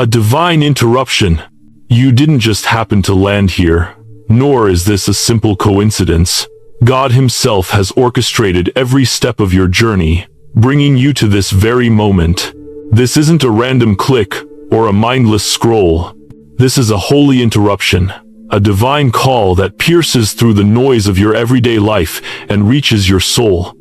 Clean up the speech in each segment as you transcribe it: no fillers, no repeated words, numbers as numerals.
A divine interruption. You didn't just happen to land here, nor is this a simple coincidence. God Himself has orchestrated every step of your journey, bringing you to this very moment. This isn't a random click or a mindless scroll. This is a holy interruption, a divine call that pierces through the noise of your everyday life and reaches your soul.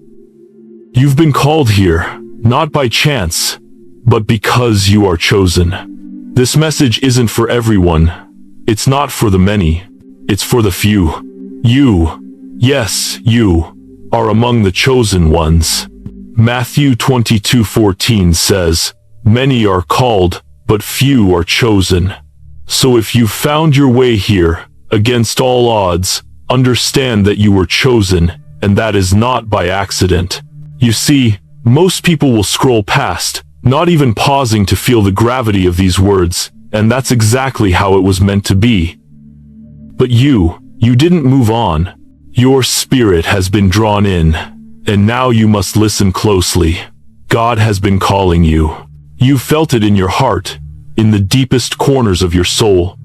You've been called here, not by chance, but because you are chosen. This message isn't for everyone. It's not for the many. It's for the few. You, yes, you, are among the chosen ones. Matthew 22:14 says, "Many are called, but few are chosen." So if you found your way here, against all odds, understand that you were chosen, and that is not by accident. You see, most people will scroll past, not even pausing to feel the gravity of these words, and that's exactly how it was meant to be. But you didn't move on. Your spirit has been drawn in, and now you must listen closely. God has been calling you. You felt it in your heart, in the deepest corners of your soul.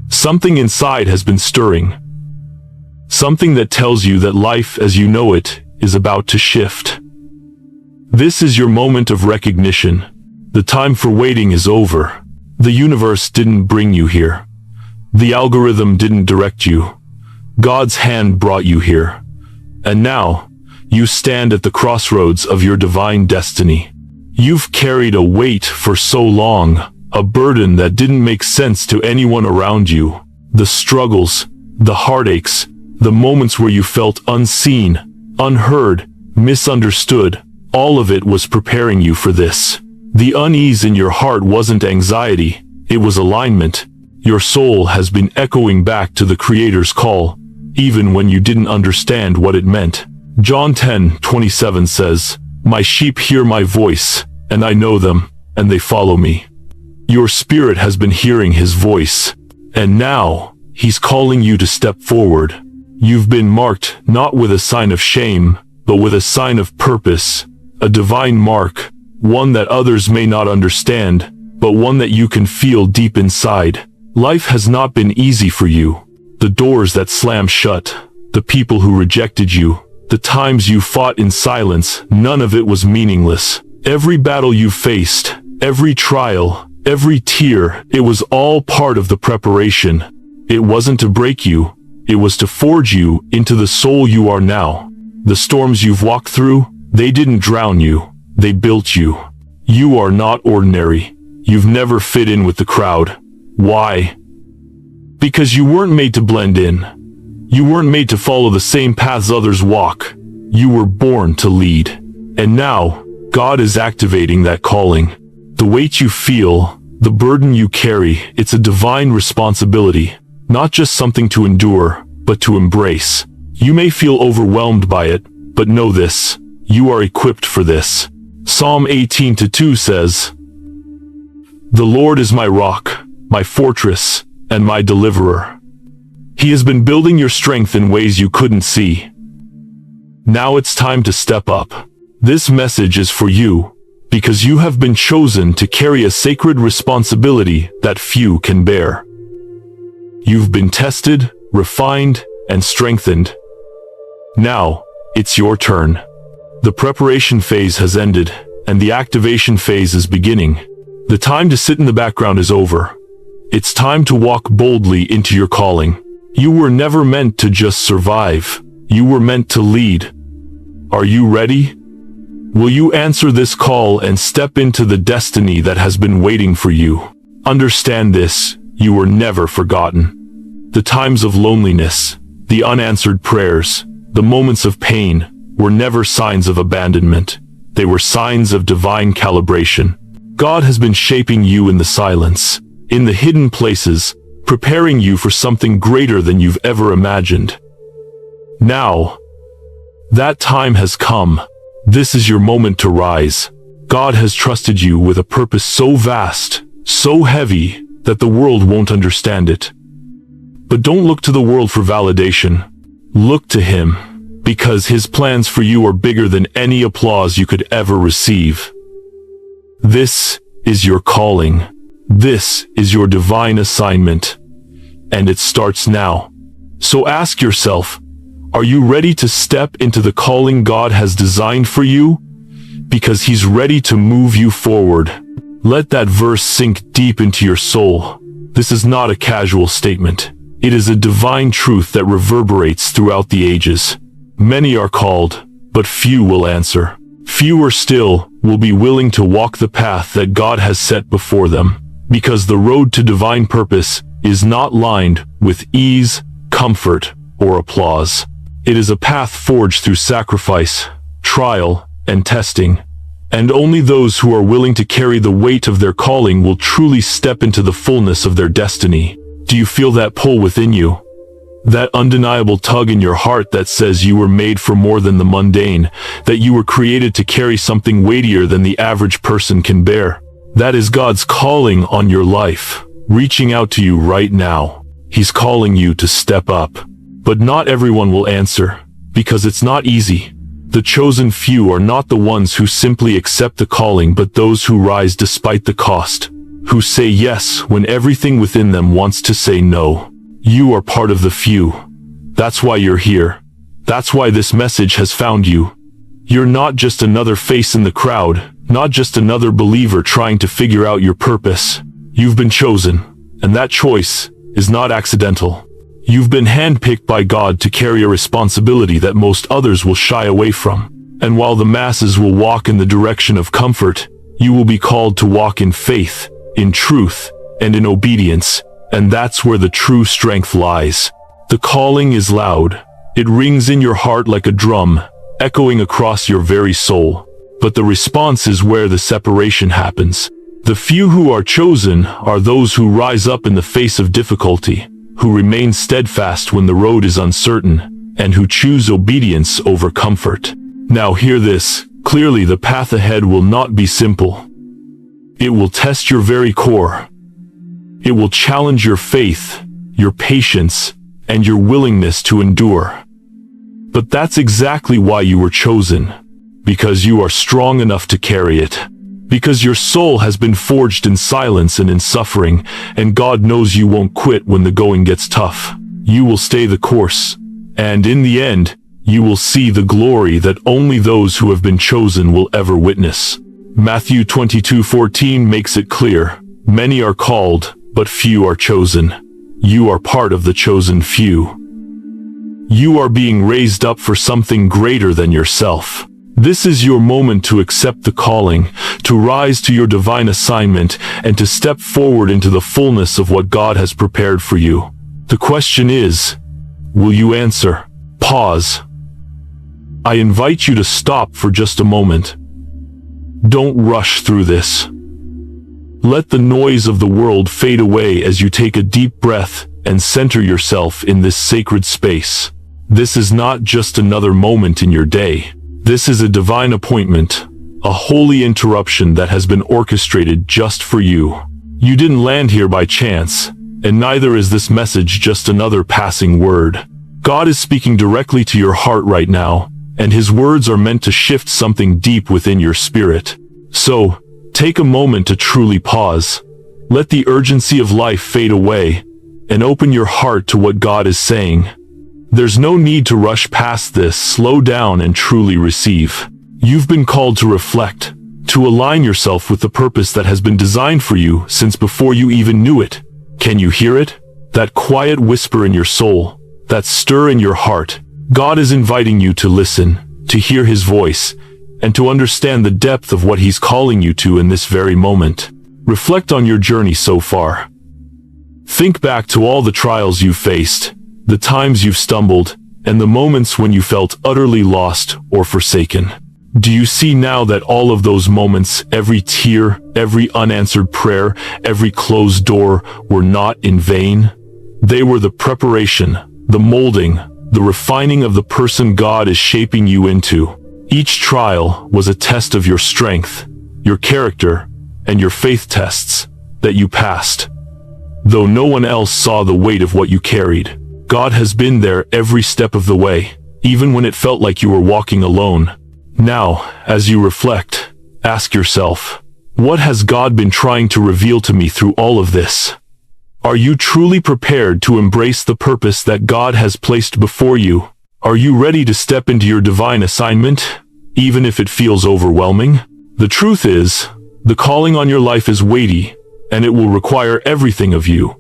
Something inside has been stirring. Something that tells you that life as you know it is about to shift. This is your moment of recognition. The time for waiting is over. The universe didn't bring you here. The algorithm didn't direct you. God's hand brought you here. And now, you stand at the crossroads of your divine destiny. You've carried a weight for so long, a burden that didn't make sense to anyone around you. The struggles, the heartaches, the moments where you felt unseen, unheard, misunderstood, all of it was preparing you for this. The unease in your heart wasn't anxiety, it was alignment. Your soul has been echoing back to the Creator's call, even when you didn't understand what it meant. John 10:27 says, "My sheep hear my voice, and I know them, and they follow me." Your spirit has been hearing His voice, and now He's calling you to step forward. You've been marked not with a sign of shame, but with a sign of purpose, a divine mark, one that others may not understand, but one that you can feel deep inside. Life has not been easy for you. The doors that slammed shut, the people who rejected you, the times you fought in silence, none of it was meaningless. Every battle you faced, every trial, every tear, it was all part of the preparation. It wasn't to break you, it was to forge you into the soul you are now. The storms you've walked through, they didn't drown you, they built you. You are not ordinary. You've never fit in with the crowd. Why? Because you weren't made to blend in. You weren't made to follow the same paths others walk. You were born to lead. And now, God is activating that calling. The weight you feel, the burden you carry, it's a divine responsibility. Not just something to endure, but to embrace. You may feel overwhelmed by it, but know this, you are equipped for this. Psalm 18:2 says, "The Lord is my rock, my fortress, and my deliverer." He has been building your strength in ways you couldn't see. Now it's time to step up. This message is for you, because you have been chosen to carry a sacred responsibility that few can bear. You've been tested, refined, and strengthened. Now, it's your turn. The preparation phase has ended, and the activation phase is beginning. The time to sit in the background is over. It's time to walk boldly into your calling. You were never meant to just survive. You were meant to lead. Are you ready? Will you answer this call and step into the destiny that has been waiting for you? Understand this, you were never forgotten. The times of loneliness, the unanswered prayers, the moments of pain were never signs of abandonment. They were signs of divine calibration. God has been shaping you in the silence, in the hidden places, preparing you for something greater than you've ever imagined. Now, that time has come. This is your moment to rise. God has trusted you with a purpose so vast, so heavy, that the world won't understand it. But don't look to the world for validation. Look to Him, because His plans for you are bigger than any applause you could ever receive. This is your calling. This is your divine assignment, and it starts now. So ask yourself, are you ready to step into the calling God has designed for you? Because He's ready to move you forward. Let that verse sink deep into your soul. This is not a casual statement. It is a divine truth that reverberates throughout the ages. Many are called, but few will answer. Fewer still will be willing to walk the path that God has set before them. Because the road to divine purpose is not lined with ease, comfort, or applause. It is a path forged through sacrifice, trial, and testing. And only those who are willing to carry the weight of their calling will truly step into the fullness of their destiny. Do you feel that pull within you? That undeniable tug in your heart that says you were made for more than the mundane, that you were created to carry something weightier than the average person can bear. That is God's calling on your life, reaching out to you right now. He's calling you to step up. But not everyone will answer, because it's not easy. The chosen few are not the ones who simply accept the calling, but those who rise despite the cost, who say yes when everything within them wants to say no. You are part of the few. That's why you're here. That's why this message has found you. You're not just another face in the crowd, not just another believer trying to figure out your purpose. You've been chosen, and that choice is not accidental. You've been handpicked by God to carry a responsibility that most others will shy away from. And while the masses will walk in the direction of comfort, you will be called to walk in faith, in truth, and in obedience. And that's where the true strength lies. The calling is loud. It rings in your heart like a drum, echoing across your very soul. But the response is where the separation happens. The few who are chosen are those who rise up in the face of difficulty, who remain steadfast when the road is uncertain, and who choose obedience over comfort. Now hear this, clearly the path ahead will not be simple. It will test your very core. It will challenge your faith, your patience, and your willingness to endure. But that's exactly why you were chosen, because you are strong enough to carry it. Because your soul has been forged in silence and in suffering, and God knows you won't quit when the going gets tough. You will stay the course, and in the end, you will see the glory that only those who have been chosen will ever witness. Matthew 22:14 makes it clear, many are called, but few are chosen. You are part of the chosen few. You are being raised up for something greater than yourself. This is your moment to accept the calling, to rise to your divine assignment, and to step forward into the fullness of what God has prepared for you. The question is, will you answer? Pause. I invite you to stop for just a moment. Don't rush through this. Let the noise of the world fade away as you take a deep breath and center yourself in this sacred space. This is not just another moment in your day. This is a divine appointment, a holy interruption that has been orchestrated just for you. You didn't land here by chance, and neither is this message just another passing word. God is speaking directly to your heart right now, and His words are meant to shift something deep within your spirit. So, take a moment to truly pause. Let the urgency of life fade away, and open your heart to what God is saying. There's no need to rush past this. Slow down and truly receive. You've been called to reflect, to align yourself with the purpose that has been designed for you since before you even knew it. Can you hear it? That quiet whisper in your soul, that stir in your heart. God is inviting you to listen, to hear His voice, and to understand the depth of what He's calling you to in this very moment. Reflect on your journey so far. Think back to all the trials you've faced, the times you've stumbled, and the moments when you felt utterly lost or forsaken. Do you see now that all of those moments, every tear, every unanswered prayer, every closed door, were not in vain? They were the preparation, the molding, the refining of the person God is shaping you into. Each trial was a test of your strength, your character, and your faith tests that you passed. Though no one else saw the weight of what you carried, God has been there every step of the way, even when it felt like you were walking alone. Now, as you reflect, ask yourself, What has God been trying to reveal to me through all of this? Are you truly prepared to embrace the purpose that God has placed before you? Are you ready to step into your divine assignment, even if it feels overwhelming? The truth is, the calling on your life is weighty, and it will require everything of you.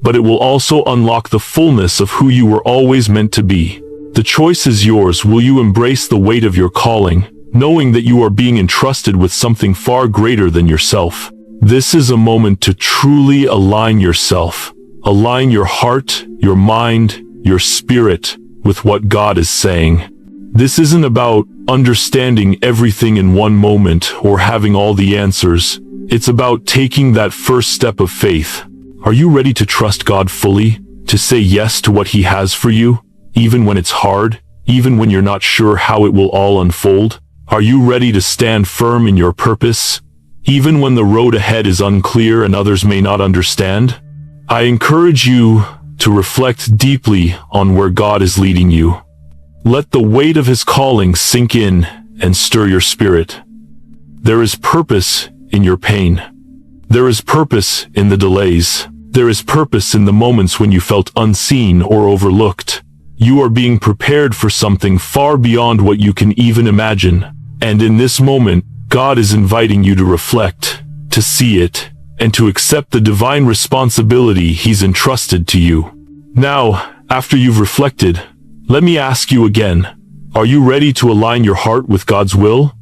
But it will also unlock the fullness of who you were always meant to be. The choice is yours. Will you embrace the weight of your calling, knowing that you are being entrusted with something far greater than yourself? This is a moment to truly align yourself, align your heart, your mind, your spirit with what God is saying. This isn't about understanding everything in one moment or having all the answers. It's about taking that first step of faith. Are you ready to trust God fully, to say yes to what He has for you, even when it's hard, even when you're not sure how it will all unfold? Are you ready to stand firm in your purpose, even when the road ahead is unclear and others may not understand? I encourage you to reflect deeply on where God is leading you. Let the weight of His calling sink in and stir your spirit. There is purpose in your pain. There is purpose in the delays. There is purpose in the moments when you felt unseen or overlooked. You are being prepared for something far beyond what you can even imagine. And in this moment, God is inviting you to reflect, to see it, and to accept the divine responsibility He's entrusted to you. Now, after you've reflected, let me ask you again, are you ready to align your heart with God's will?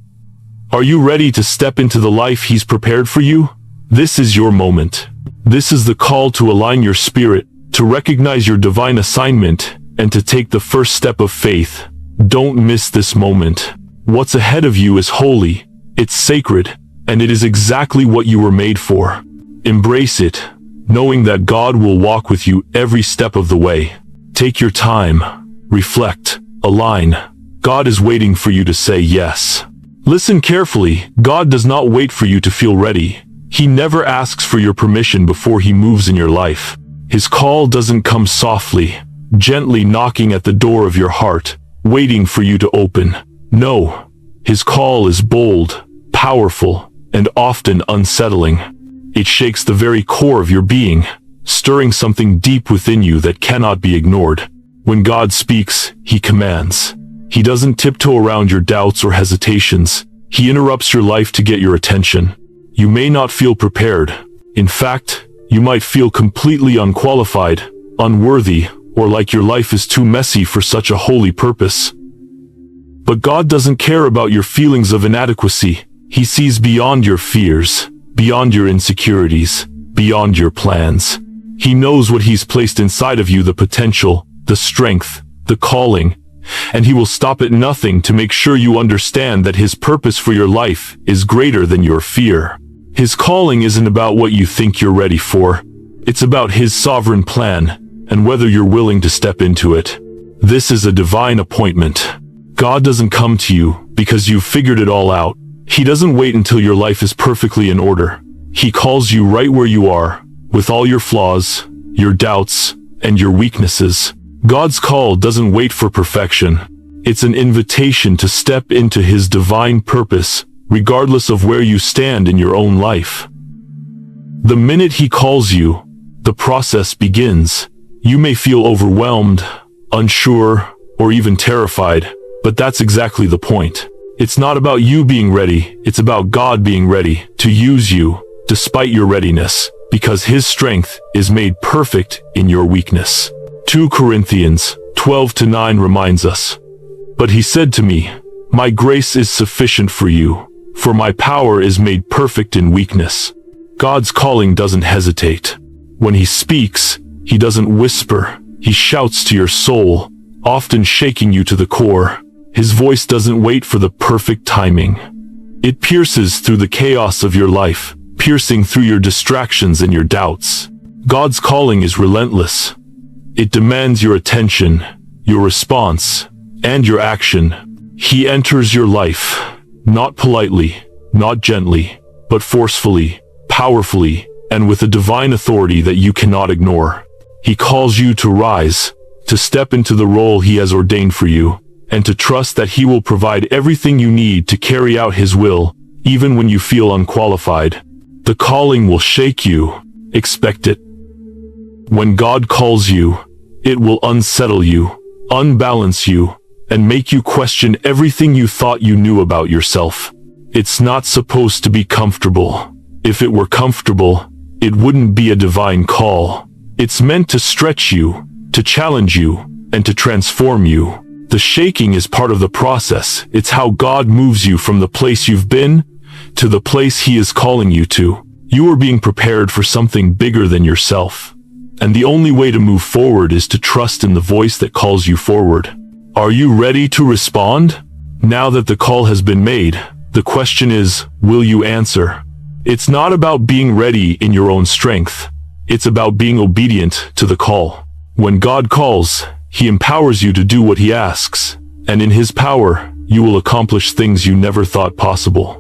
Are you ready to step into the life He's prepared for you? This is your moment. This is the call to align your spirit, to recognize your divine assignment, and to take the first step of faith. Don't miss this moment. What's ahead of you is holy, it's sacred, and it is exactly what you were made for. Embrace it, knowing that God will walk with you every step of the way. Take your time, reflect, align. God is waiting for you to say yes. Listen carefully. God does not wait for you to feel ready. He never asks for your permission before He moves in your life. His call doesn't come softly, gently knocking at the door of your heart, waiting for you to open. No, His call is bold, powerful, and often unsettling. It shakes the very core of your being, stirring something deep within you that cannot be ignored. When God speaks, He commands. He doesn't tiptoe around your doubts or hesitations. He interrupts your life to get your attention. You may not feel prepared. In fact, you might feel completely unqualified, unworthy, or like your life is too messy for such a holy purpose. But God doesn't care about your feelings of inadequacy. He sees beyond your fears, beyond your insecurities, beyond your plans. He knows what He's placed inside of you, the potential, the strength, the calling, and He will stop at nothing to make sure you understand that His purpose for your life is greater than your fear. His calling isn't about what you think you're ready for. It's about His sovereign plan, and whether you're willing to step into it. This is a divine appointment. God doesn't come to you because you've figured it all out. He doesn't wait until your life is perfectly in order. He calls you right where you are, with all your flaws, your doubts, and your weaknesses. God's call doesn't wait for perfection. It's an invitation to step into His divine purpose, regardless of where you stand in your own life. The minute He calls you, the process begins. You may feel overwhelmed, unsure, or even terrified, but that's exactly the point. It's not about you being ready, it's about God being ready to use you, despite your readiness, because His strength is made perfect in your weakness. 2 Corinthians 12-9 reminds us, "But He said to me, My grace is sufficient for you, for my power is made perfect in weakness." God's calling doesn't hesitate. When He speaks, He doesn't whisper. He shouts to your soul, often shaking you to the core. His voice doesn't wait for the perfect timing. It pierces through the chaos of your life, piercing through your distractions and your doubts. God's calling is relentless. It demands your attention, your response, and your action. He enters your life, not politely, not gently, but forcefully, powerfully, and with a divine authority that you cannot ignore. He calls you to rise, to step into the role He has ordained for you, and to trust that He will provide everything you need to carry out His will, even when you feel unqualified. The calling will shake you. Expect it. When God calls you, it will unsettle you, unbalance you, and make you question everything you thought you knew about yourself. It's not supposed to be comfortable. If it were comfortable, it wouldn't be a divine call. It's meant to stretch you, to challenge you, and to transform you. The shaking is part of the process. It's how God moves you from the place you've been to the place He is calling you to. You are being prepared for something bigger than yourself. And the only way to move forward is to trust in the voice that calls you forward. Are you ready to respond? Now that the call has been made, the question is, will you answer? It's not about being ready in your own strength. It's about being obedient to the call. When God calls, He empowers you to do what He asks, and in His power, you will accomplish things you never thought possible.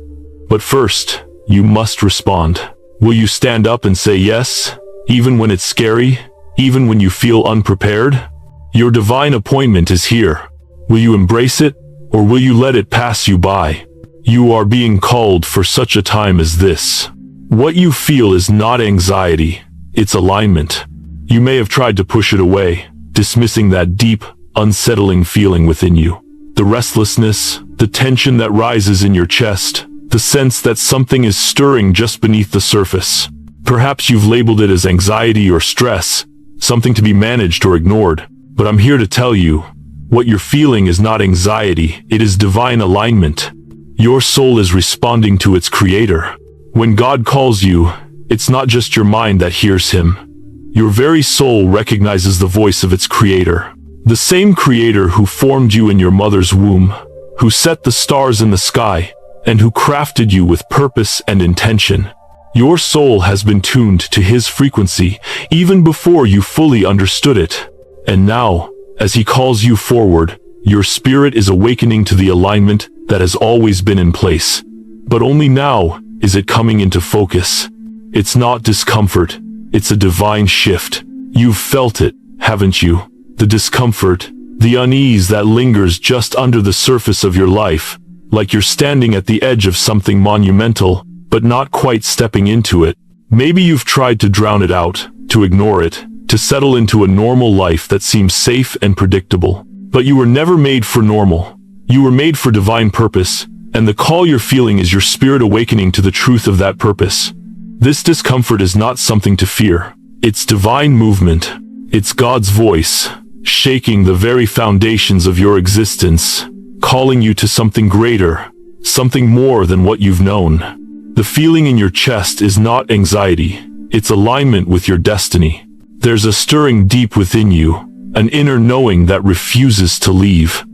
But first, you must respond. Will you stand up and say yes, even when it's scary, even when you feel unprepared? Your divine appointment is here. Will you embrace it, or will you let it pass you by? You are being called for such a time as this. What you feel is not anxiety, it's alignment. You may have tried to push it away, dismissing that deep, unsettling feeling within you. The restlessness, the tension that rises in your chest, the sense that something is stirring just beneath the surface. Perhaps you've labeled it as anxiety or stress, something to be managed or ignored. But I'm here to tell you, what you're feeling is not anxiety, it is divine alignment. Your soul is responding to its Creator. When God calls you, it's not just your mind that hears Him. Your very soul recognizes the voice of its Creator. The same Creator who formed you in your mother's womb, who set the stars in the sky, and who crafted you with purpose and intention. Your soul has been tuned to His frequency even before you fully understood it. And now, as He calls you forward, your spirit is awakening to the alignment that has always been in place. But only now is it coming into focus. It's not discomfort, it's a divine shift. You've felt it, haven't you? The discomfort, the unease that lingers just under the surface of your life, like you're standing at the edge of something monumental, but not quite stepping into it. Maybe you've tried to drown it out, to ignore it, to settle into a normal life that seems safe and predictable. But you were never made for normal. You were made for divine purpose, and the call you're feeling is your spirit awakening to the truth of that purpose. This discomfort is not something to fear. It's divine movement. It's God's voice, shaking the very foundations of your existence, calling you to something greater, something more than what you've known. The feeling in your chest is not anxiety, it's alignment with your destiny. There's a stirring deep within you, an inner knowing that refuses to leave.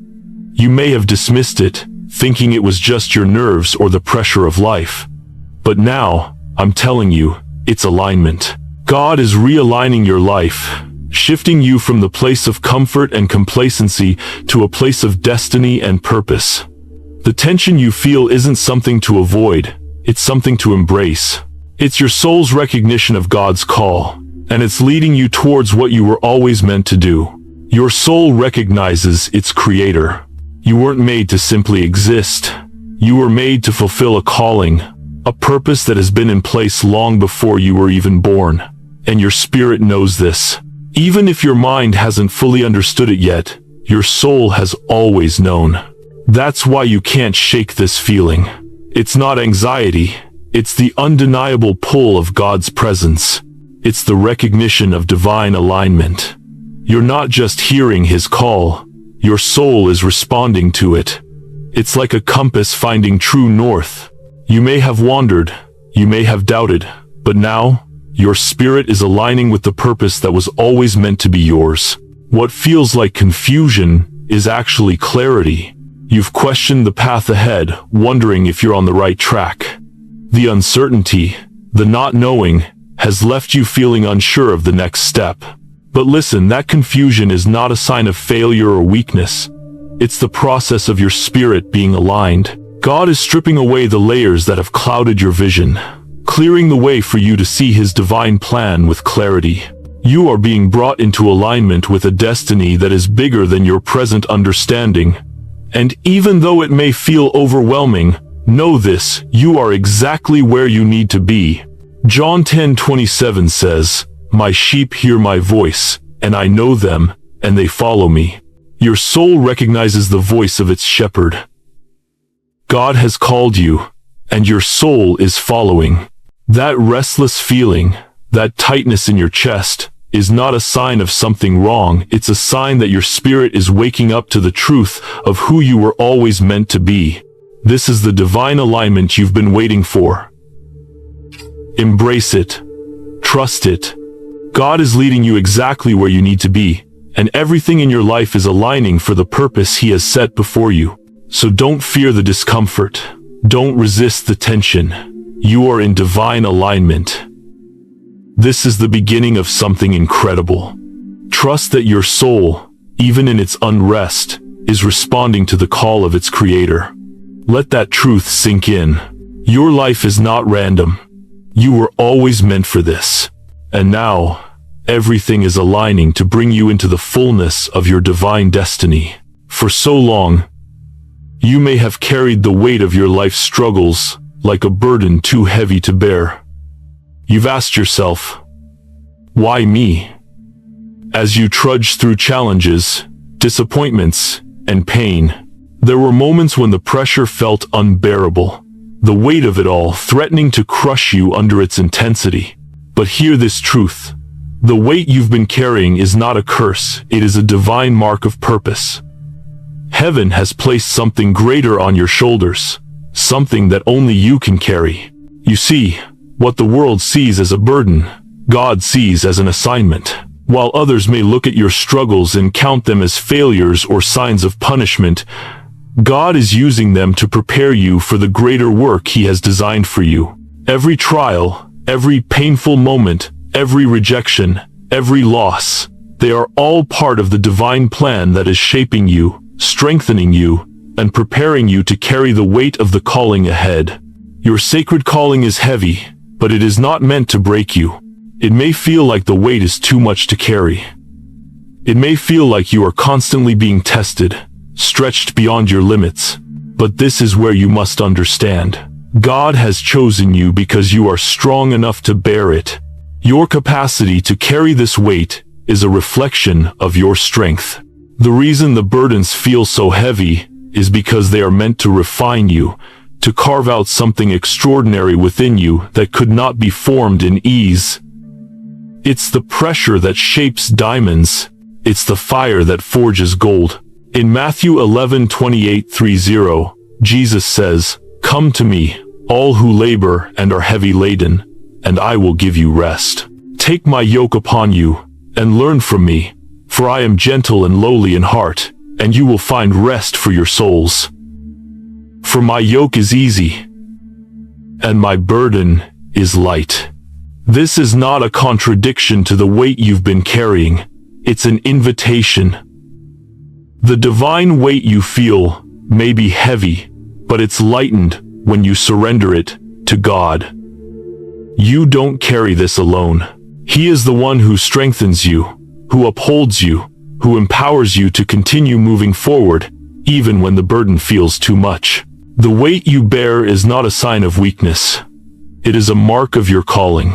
You may have dismissed it, thinking it was just your nerves or the pressure of life. But now, I'm telling you, it's alignment. God is realigning your life, shifting you from the place of comfort and complacency to a place of destiny and purpose. The tension you feel isn't something to avoid, it's something to embrace. It's your soul's recognition of God's call, and it's leading you towards what you were always meant to do. Your soul recognizes its Creator. You weren't made to simply exist. You were made to fulfill a calling, a purpose that has been in place long before you were even born. And your spirit knows this. Even if your mind hasn't fully understood it yet, your soul has always known. That's why you can't shake this feeling. It's not anxiety. It's the undeniable pull of God's presence. It's the recognition of divine alignment. You're not just hearing His call, your soul is responding to it. It's like a compass finding true north. You may have wandered, you may have doubted, but now, your spirit is aligning with the purpose that was always meant to be yours. What feels like confusion is actually clarity. You've questioned the path ahead, wondering if you're on the right track. The uncertainty, the not knowing, has left you feeling unsure of the next step. But listen, that confusion is not a sign of failure or weakness. It's the process of your spirit being aligned. God is stripping away the layers that have clouded your vision, clearing the way for you to see His divine plan with clarity. You are being brought into alignment with a destiny that is bigger than your present understanding. And even though it may feel overwhelming, Know this, you are exactly where you need to be. John 10:27 says, "My sheep hear my voice, and I know them, and they follow me." Your soul recognizes the voice of its shepherd. God has called you, and your soul is following. That restless feeling, that tightness in your chest, is not a sign of something wrong. It's a sign that your spirit is waking up to the truth of who you were always meant to be. This is the divine alignment you've been waiting for. Embrace it. Trust it. God is leading you exactly where you need to be, and everything in your life is aligning for the purpose He has set before you. So don't fear the discomfort. Don't resist the tension. You are in divine alignment. This is the beginning of something incredible. Trust that your soul, even in its unrest, is responding to the call of its Creator. Let that truth sink in. Your life is not random. You were always meant for this. And now, everything is aligning to bring you into the fullness of your divine destiny. For so long, you may have carried the weight of your life's struggles like a burden too heavy to bear. You've asked yourself, why me? As you trudged through challenges, disappointments, and pain, there were moments when the pressure felt unbearable, the weight of it all threatening to crush you under its intensity. But hear this truth. The weight you've been carrying is not a curse, it is a divine mark of purpose. Heaven has placed something greater on your shoulders, something that only you can carry. You see, what the world sees as a burden, God sees as an assignment. While others may look at your struggles and count them as failures or signs of punishment, God is using them to prepare you for the greater work He has designed for you. Every trial, every painful moment, every rejection, every loss, they are all part of the divine plan that is shaping you, strengthening you, and preparing you to carry the weight of the calling ahead. Your sacred calling is heavy, but it is not meant to break you. It may feel like the weight is too much to carry. It may feel like you are constantly being tested, stretched beyond your limits. But this is where you must understand. God has chosen you because you are strong enough to bear it. Your capacity to carry this weight is a reflection of your strength. The reason the burdens feel so heavy is because they are meant to refine you, to carve out something extraordinary within you that could not be formed in ease. It's the pressure that shapes diamonds. It's the fire that forges gold. In Matthew 11:28-30, Jesus says, "Come to me, all who labor and are heavy laden, and I will give you rest. Take my yoke upon you, and learn from me, for I am gentle and lowly in heart, and you will find rest for your souls. For my yoke is easy, and my burden is light." This is not a contradiction to the weight you've been carrying. It's an invitation. The divine weight you feel may be heavy, but it's lightened when you surrender it to God. You don't carry this alone. He is the one who strengthens you, who upholds you, who empowers you to continue moving forward, even when the burden feels too much. The weight you bear is not a sign of weakness. It is a mark of your calling.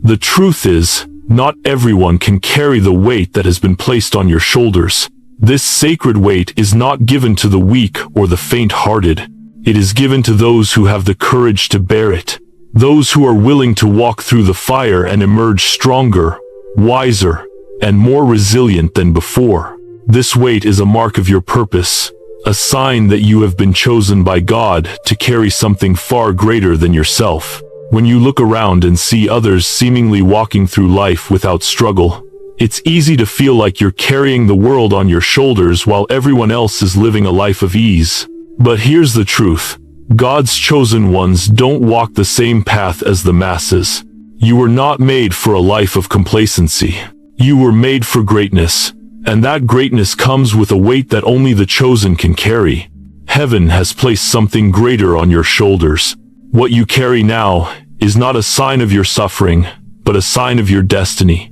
The truth is, not everyone can carry the weight that has been placed on your shoulders. This sacred weight is not given to the weak or the faint-hearted. It is given to those who have the courage to bear it, those who are willing to walk through the fire and emerge stronger, wiser, and more resilient than before. This weight is a mark of your purpose, a sign that you have been chosen by God to carry something far greater than yourself. When you look around and see others seemingly walking through life without struggle, it's easy to feel like you're carrying the world on your shoulders while everyone else is living a life of ease. But here's the truth. God's chosen ones don't walk the same path as the masses. You were not made for a life of complacency. You were made for greatness, and that greatness comes with a weight that only the chosen can carry. Heaven has placed something greater on your shoulders. What you carry now is not a sign of your suffering, but a sign of your destiny.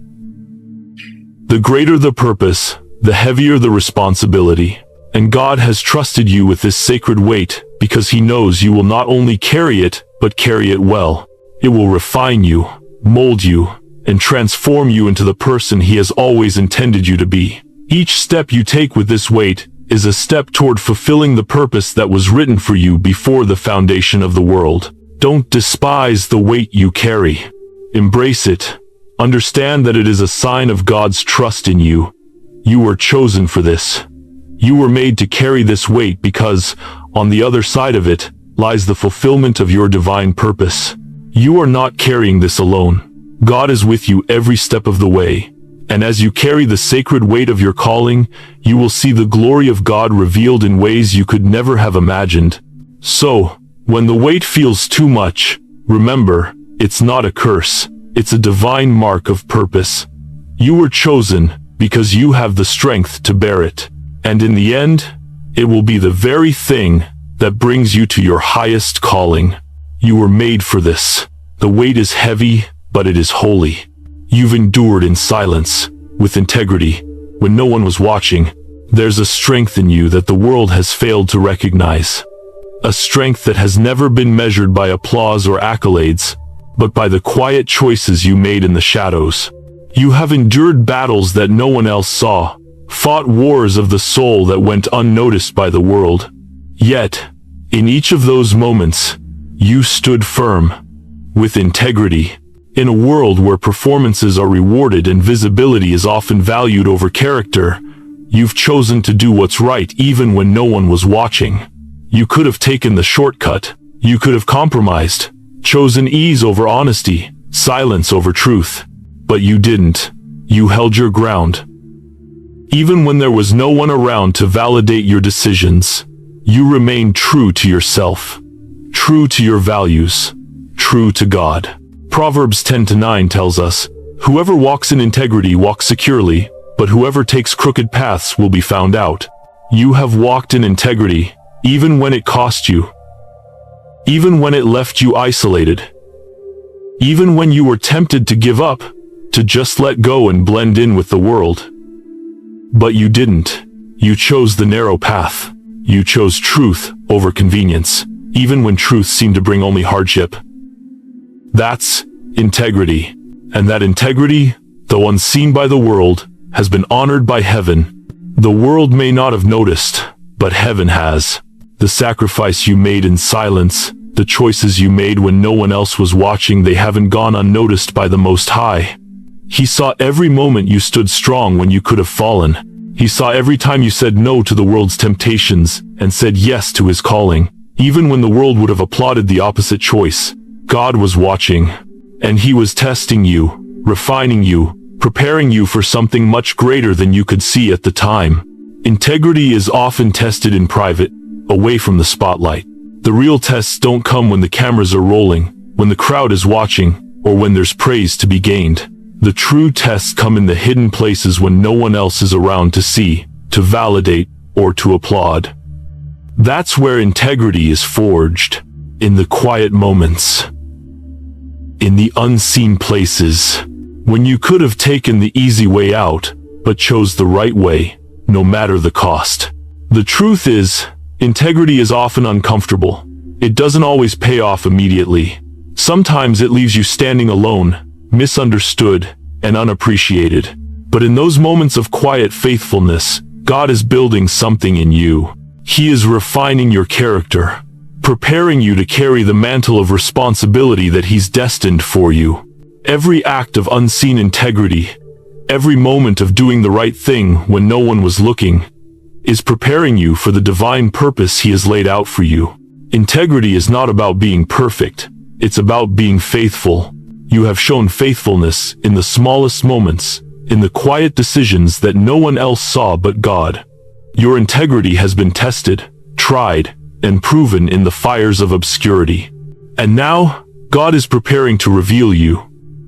The greater the purpose, the heavier the responsibility, and God has trusted you with this sacred weight because he knows you will not only carry it, but carry it well. It will refine you, mold you, and transform you into the person he has always intended you to be. Each step you take with this weight is a step toward fulfilling the purpose that was written for you before the foundation of the world. Don't despise the weight you carry. Embrace it. Understand that it is a sign of God's trust in you. You were chosen for this. You were made to carry this weight because, on the other side of it, lies the fulfillment of your divine purpose. You are not carrying this alone. God is with you every step of the way. And as you carry the sacred weight of your calling, you will see the glory of God revealed in ways you could never have imagined. So, when the weight feels too much, remember, it's not a curse. It's a divine mark of purpose. You were chosen because you have the strength to bear it. And in the end, it will be the very thing that brings you to your highest calling. You were made for this. The weight is heavy, but it is holy. You've endured in silence, with integrity, when no one was watching. There's a strength in you that the world has failed to recognize. A strength that has never been measured by applause or accolades, but by the quiet choices you made in the shadows. You have endured battles that no one else saw, fought wars of the soul that went unnoticed by the world. Yet, in each of those moments, you stood firm, with integrity. In a world where performances are rewarded and visibility is often valued over character, you've chosen to do what's right even when no one was watching. You could have taken the shortcut. You could have compromised, chosen ease over honesty, silence over truth. But you didn't. You held your ground. Even when there was no one around to validate your decisions, you remained true to yourself, true to your values, true to God. Proverbs 10:9 tells us, "Whoever walks in integrity walks securely, but whoever takes crooked paths will be found out." You have walked in integrity, even when it cost you. Even when it left you isolated. Even when you were tempted to give up, to just let go and blend in with the world. But you didn't. You chose the narrow path. You chose truth over convenience, even when truth seemed to bring only hardship. That's integrity. And that integrity, though unseen by the world, has been honored by heaven. The world may not have noticed, but heaven has. The sacrifice you made in silence, the choices you made when no one else was watching, they haven't gone unnoticed by the Most High. He saw every moment you stood strong when you could have fallen. He saw every time you said no to the world's temptations and said yes to his calling. Even when the world would have applauded the opposite choice, God was watching, and he was testing you, refining you, preparing you for something much greater than you could see at the time. Integrity is often tested in private, away from the spotlight. The real tests don't come when the cameras are rolling, when the crowd is watching, or when there's praise to be gained. The true tests come in the hidden places when no one else is around to see, to validate, or to applaud. That's where integrity is forged, in the quiet moments, in the unseen places, when you could have taken the easy way out, but chose the right way, no matter the cost. The truth is, integrity is often uncomfortable. It doesn't always pay off immediately. Sometimes it leaves you standing alone, misunderstood, and unappreciated. But in those moments of quiet faithfulness, God is building something in you. He is refining your character, preparing you to carry the mantle of responsibility that He's destined for you. Every act of unseen integrity, every moment of doing the right thing when no one was looking, is preparing you for the divine purpose He has laid out for you. Integrity is not about being perfect. It's about being faithful. You have shown faithfulness in the smallest moments, in the quiet decisions that no one else saw but God. Your integrity has been tested, tried, and proven in the fires of obscurity. And now, God is preparing to reveal you.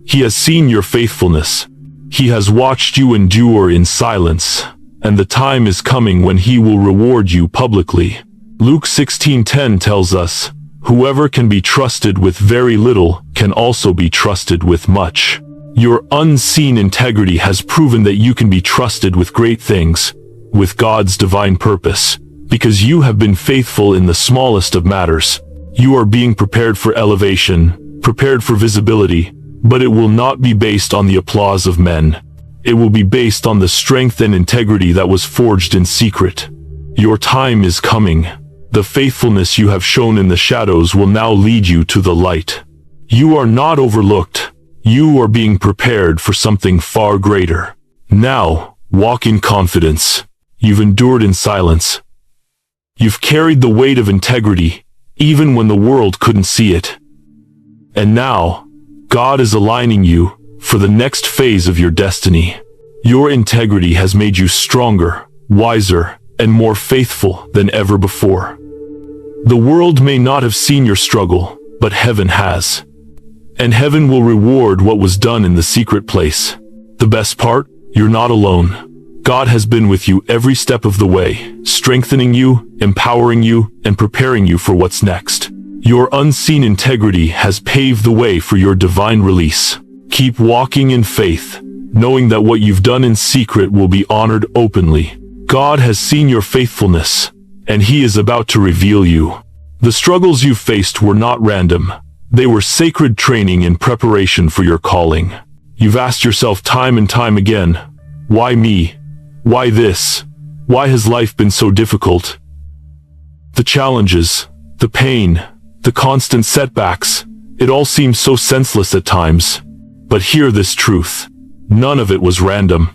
He has seen your faithfulness. He has watched you endure in silence, and the time is coming when He will reward you publicly. Luke 16:10 tells us, "Whoever can be trusted with very little can also be trusted with much." Your unseen integrity has proven that you can be trusted with great things, with God's divine purpose. because you have been faithful in the smallest of matters. You are being prepared for elevation, prepared for visibility, but it will not be based on the applause of men. It will be based on the strength and integrity that was forged in secret. Your time is coming. The faithfulness you have shown in the shadows will now lead you to the light. You are not overlooked. You are being prepared for something far greater. Now, walk in confidence. You've endured in silence. You've carried the weight of integrity, even when the world couldn't see it. And now, God is aligning you for the next phase of your destiny. Your integrity has made you stronger, wiser, and more faithful than ever before. The world may not have seen your struggle, but heaven has. And heaven will reward what was done in the secret place. The best part? You're not alone. God has been with you every step of the way, strengthening you, empowering you, and preparing you for what's next. Your unseen integrity has paved the way for your divine release. Keep walking in faith, knowing that what you've done in secret will be honored openly. God has seen your faithfulness, and He is about to reveal you. The struggles you faced were not random. They were sacred training in preparation for your calling. You've asked yourself time and time again, why me? Why this? Why has life been so difficult? The challenges, the pain, the constant setbacks, it all seems so senseless at times. But hear this truth. None of it was random.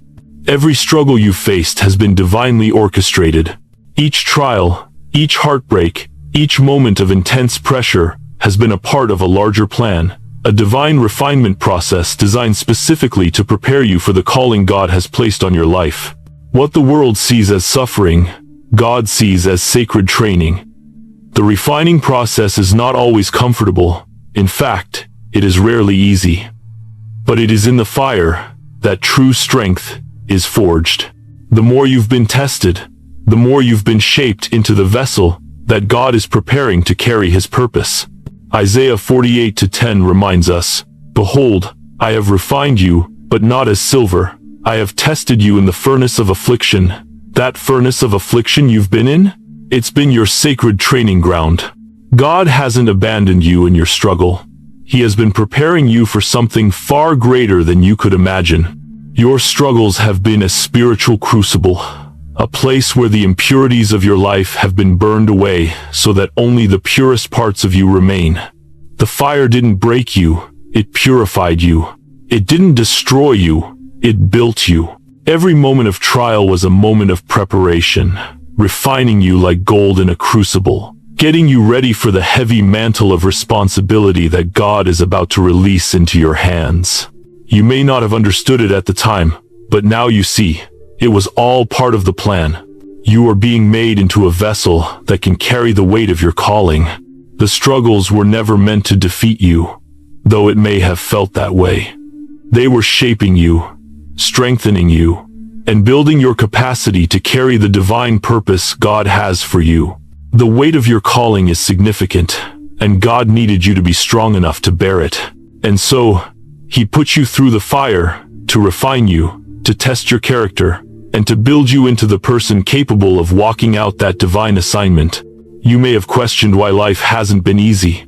Every struggle you faced has been divinely orchestrated. Each trial, each heartbreak, each moment of intense pressure has been a part of a larger plan, a divine refinement process designed specifically to prepare you for the calling God has placed on your life. What the world sees as suffering, God sees as sacred training. The refining process is not always comfortable. In fact, it is rarely easy. But it is in the fire that true strength is forged. The more you've been tested, the more you've been shaped into the vessel that God is preparing to carry His purpose. Isaiah 48:10 reminds us, "Behold, I have refined you, but not as silver. I have tested you in the furnace of affliction." That furnace of affliction you've been in? It's been your sacred training ground. God hasn't abandoned you in your struggle. He has been preparing you for something far greater than you could imagine. Your struggles have been a spiritual crucible, a place where the impurities of your life have been burned away so that only the purest parts of you remain. The fire didn't break you, it purified you. It didn't destroy you, it built you. Every moment of trial was a moment of preparation, refining you like gold in a crucible, getting you ready for the heavy mantle of responsibility that God is about to release into your hands. You may not have understood it at the time, but now you see. It was all part of the plan. You are being made into a vessel that can carry the weight of your calling. The struggles were never meant to defeat you, though it may have felt that way. They were shaping you, strengthening you, and building your capacity to carry the divine purpose God has for you. The weight of your calling is significant, and God needed you to be strong enough to bear it. And so, He put you through the fire to refine you, to test your character, and to build you into the person capable of walking out that divine assignment. You may have questioned why life hasn't been easy.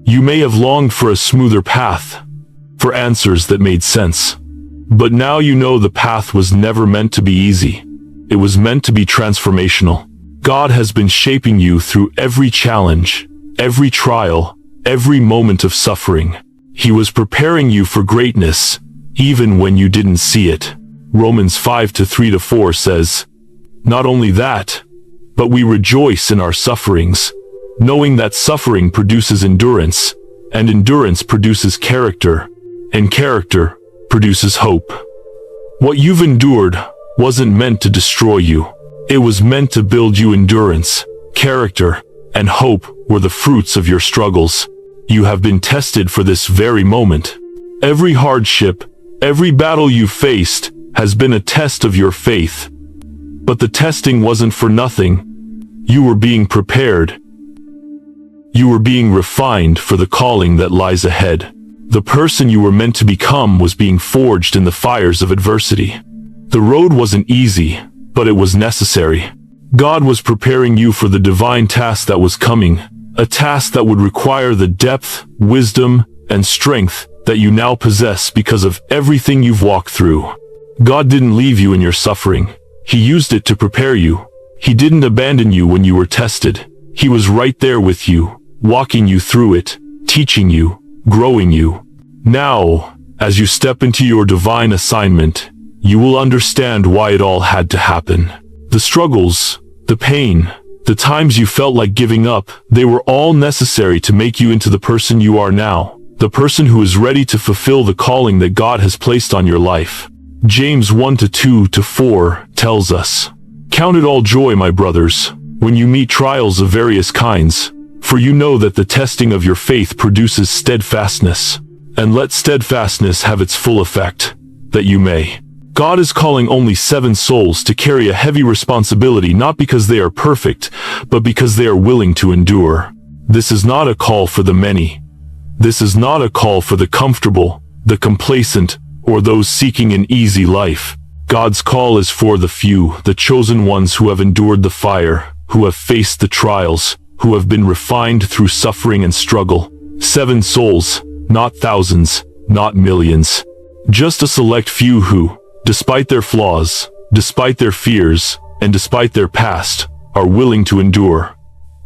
You may have longed for a smoother path, for answers that made sense. But now you know the path was never meant to be easy. It was meant to be transformational. God has been shaping you through every challenge, every trial, every moment of suffering. He was preparing you for greatness, even when you didn't see it. Romans 5:3-4 says, "Not only that, but we rejoice in our sufferings, knowing that suffering produces endurance, and endurance produces character, and character produces hope." What you've endured wasn't meant to destroy you. It was meant to build you. Endurance, character, and hope were the fruits of your struggles. You have been tested for this very moment. Every hardship, every battle you faced has been a test of your faith. But the testing wasn't for nothing. You were being prepared. You were being refined for the calling that lies ahead. The person you were meant to become was being forged in the fires of adversity. The road wasn't easy, but it was necessary. God was preparing you for the divine task that was coming, a task that would require the depth, wisdom, and strength that you now possess because of everything you've walked through. God didn't leave you in your suffering. He used it to prepare you. He didn't abandon you when you were tested. He was right there with you, walking you through it, teaching you, growing you. Now, as you step into your divine assignment, you will understand why it all had to happen. The struggles, the pain, the times you felt like giving up, they were all necessary to make you into the person you are now, the person who is ready to fulfill the calling that God has placed on your life. James 1:2-4 tells us, "Count it all joy, my brothers, when you meet trials of various kinds, for you know that the testing of your faith produces steadfastness. And let steadfastness have its full effect, that you may." God is calling only 7 souls to carry a heavy responsibility, not because they are perfect, but because they are willing to endure. This is not a call for the many. This is not a call for the comfortable, the complacent, or those seeking an easy life. God's call is for the few, the chosen ones who have endured the fire, who have faced the trials, who have been refined through suffering and struggle. 7 souls, not thousands, not millions. Just a select few who, despite their flaws, despite their fears, and despite their past, are willing to endure.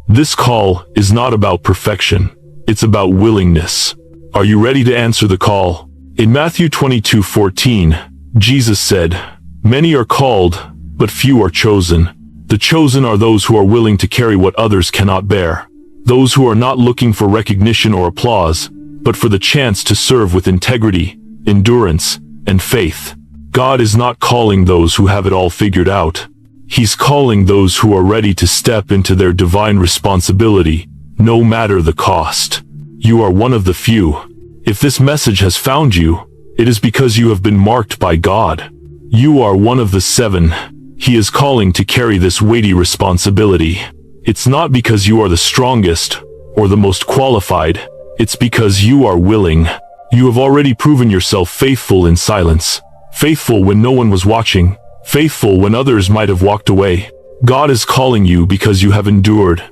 This call is not about perfection. It's about willingness. Are you ready to answer the call? In Matthew 22:14, Jesus said, "Many are called, but few are chosen." The chosen are those who are willing to carry what others cannot bear. Those who are not looking for recognition or applause, but for the chance to serve with integrity, endurance, and faith. God is not calling those who have it all figured out. He's calling those who are ready to step into their divine responsibility, no matter the cost. You are one of the few. If this message has found you, it is because you have been marked by God. You are one of the 7. He is calling to carry this weighty responsibility. It's not because you are the strongest or the most qualified. It's because you are willing. You have already proven yourself faithful in silence. Faithful when no one was watching. Faithful when others might have walked away. God is calling you because you have endured.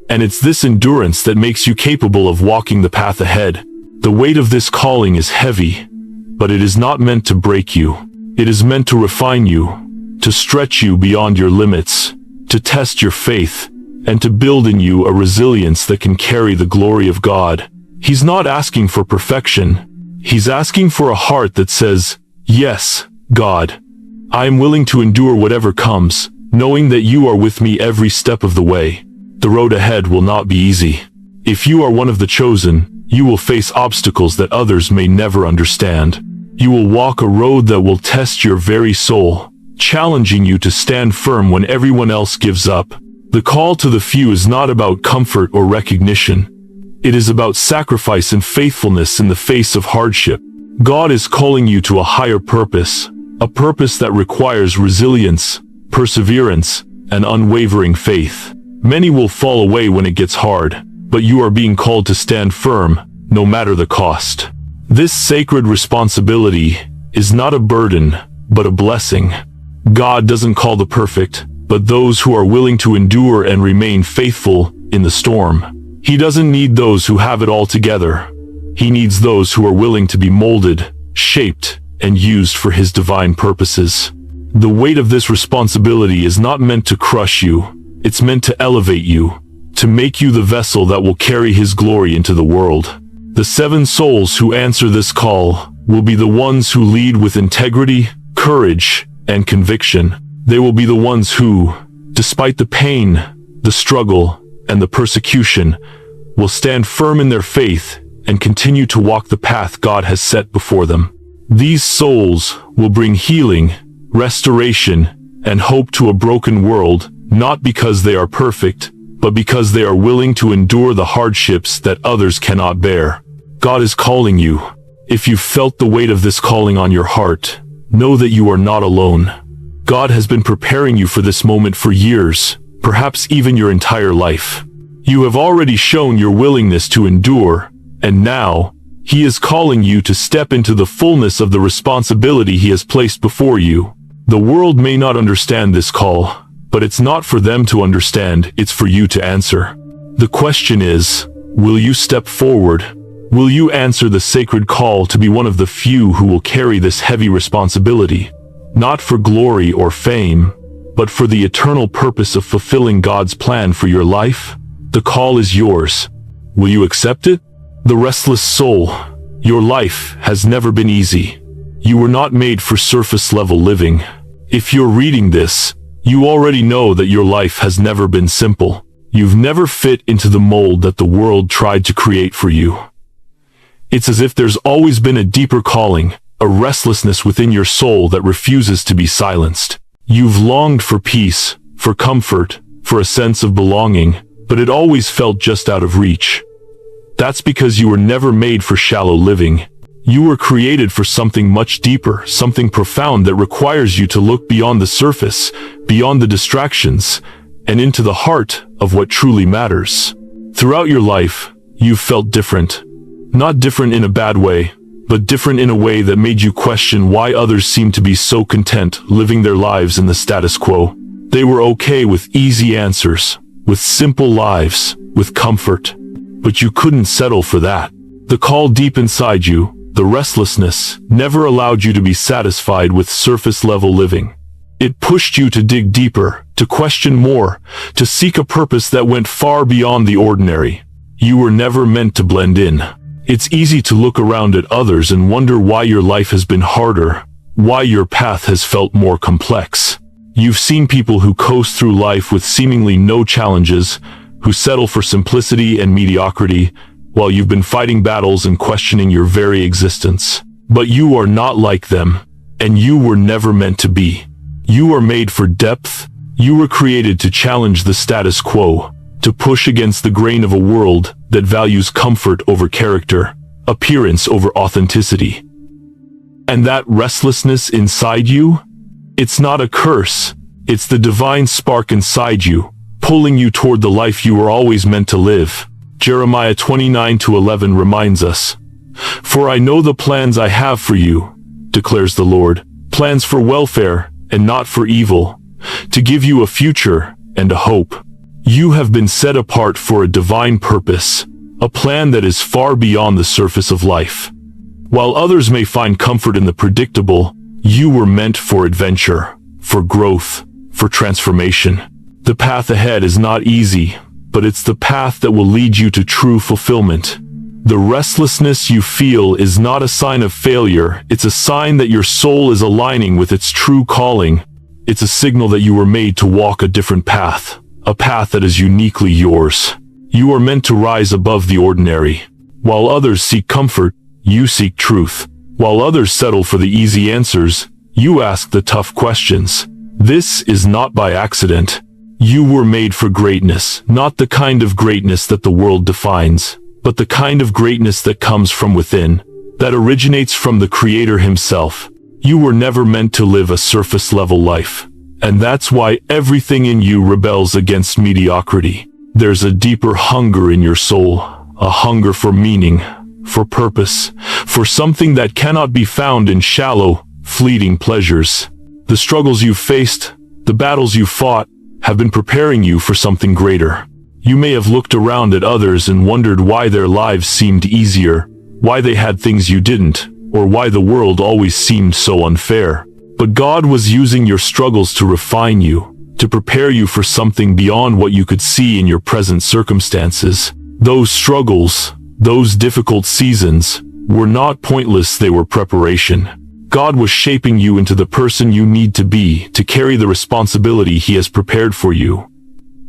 And it's this endurance that makes you capable of walking the path ahead. The weight of this calling is heavy, but it is not meant to break you. It is meant to refine you, to stretch you beyond your limits, to test your faith, and to build in you a resilience that can carry the glory of God. He's not asking for perfection. He's asking for a heart that says, "Yes, God, I am willing to endure whatever comes, knowing that you are with me every step of the way." The road ahead will not be easy. If you are one of the chosen, you will face obstacles that others may never understand. You will walk a road that will test your very soul, challenging you to stand firm when everyone else gives up. The call to the few is not about comfort or recognition. It is about sacrifice and faithfulness in the face of hardship. God is calling you to a higher purpose, a purpose that requires resilience, perseverance, and unwavering faith. Many will fall away when it gets hard, but you are being called to stand firm, no matter the cost. This sacred responsibility is not a burden, but a blessing. God doesn't call the perfect, but those who are willing to endure and remain faithful in the storm. He doesn't need those who have it all together. He needs those who are willing to be molded, shaped, and used for His divine purposes. The weight of this responsibility is not meant to crush you. It's meant to elevate you, to make you the vessel that will carry His glory into the world. The 7 souls who answer this call will be the ones who lead with integrity, courage, and conviction. They will be the ones who, despite the pain, the struggle, and the persecution, will stand firm in their faith and continue to walk the path God has set before them. These souls will bring healing, restoration, and hope to a broken world, not because they are perfect, but because they are willing to endure the hardships that others cannot bear. God is calling you. If you felt the weight of this calling on your heart, know that you are not alone. God has been preparing you for this moment for years, perhaps even your entire life. You have already shown your willingness to endure, and now, He is calling you to step into the fullness of the responsibility He has placed before you. The world may not understand this call, But it's not for them to understand, it's for you to answer. The question is, will you step forward? Will you answer the sacred call to be one of the few who will carry this heavy responsibility? Not for glory or fame, but for the eternal purpose of fulfilling God's plan for your life? The call is yours. Will you accept it? The restless soul, your life has never been easy. You were not made for surface-level living. If you're reading this, you already know that your life has never been simple. You've never fit into the mold that the world tried to create for you. It's as if there's always been a deeper calling, a restlessness within your soul that refuses to be silenced. You've longed for peace, for comfort, for a sense of belonging, but it always felt just out of reach. That's because you were never made for shallow living. You were created for something much deeper, something profound that requires you to look beyond the surface, beyond the distractions, and into the heart of what truly matters. Throughout your life, you've felt different. Not different in a bad way, but different in a way that made you question why others seem to be so content living their lives in the status quo. They were okay with easy answers, with simple lives, with comfort. But you couldn't settle for that. The call deep inside you, the restlessness, never allowed you to be satisfied with surface-level living. It pushed you to dig deeper, to question more, to seek a purpose that went far beyond the ordinary. You were never meant to blend in. It's easy to look around at others and wonder why your life has been harder, why your path has felt more complex. You've seen people who coast through life with seemingly no challenges, who settle for simplicity and mediocrity, while you've been fighting battles and questioning your very existence. But you are not like them, and you were never meant to be. You are made for depth. You were created to challenge the status quo, to push against the grain of a world that values comfort over character, appearance over authenticity. And that restlessness inside you? It's not a curse. It's the divine spark inside you, pulling you toward the life you were always meant to live. Jeremiah 29:11 reminds us, "For I know the plans I have for you, declares the Lord, plans for welfare and not for evil, to give you a future and a hope." You have been set apart for a divine purpose, a plan that is far beyond the surface of life. While others may find comfort in the predictable, you were meant for adventure, for growth, for transformation. The path ahead is not easy, but it's the path that will lead you to true fulfillment. The restlessness you feel is not a sign of failure, it's a sign that your soul is aligning with its true calling. It's a signal that you were made to walk a different path, a path that is uniquely yours. You are meant to rise above the ordinary. While others seek comfort, you seek truth. While others settle for the easy answers, you ask the tough questions. This is not by accident. You were made for greatness, not the kind of greatness that the world defines, but the kind of greatness that comes from within, that originates from the Creator Himself. You were never meant to live a surface-level life, and that's why everything in you rebels against mediocrity. There's a deeper hunger in your soul, a hunger for meaning, for purpose, for something that cannot be found in shallow, fleeting pleasures. The struggles you've faced, the battles you've fought, have been preparing you for something greater. You may have looked around at others and wondered why their lives seemed easier, why they had things you didn't, or why the world always seemed so unfair. But God was using your struggles to refine you, to prepare you for something beyond what you could see in your present circumstances. Those struggles, those difficult seasons, were not pointless, they were preparation. God was shaping you into the person you need to be, to carry the responsibility He has prepared for you.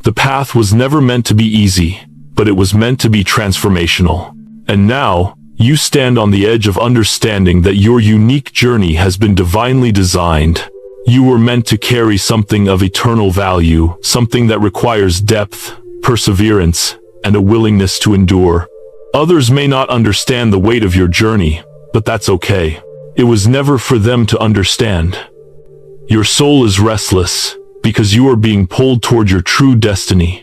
The path was never meant to be easy, but it was meant to be transformational. And now, you stand on the edge of understanding that your unique journey has been divinely designed. You were meant to carry something of eternal value, something that requires depth, perseverance, and a willingness to endure. Others may not understand the weight of your journey, but that's okay. It was never for them to understand. Your soul is restless because you are being pulled toward your true destiny,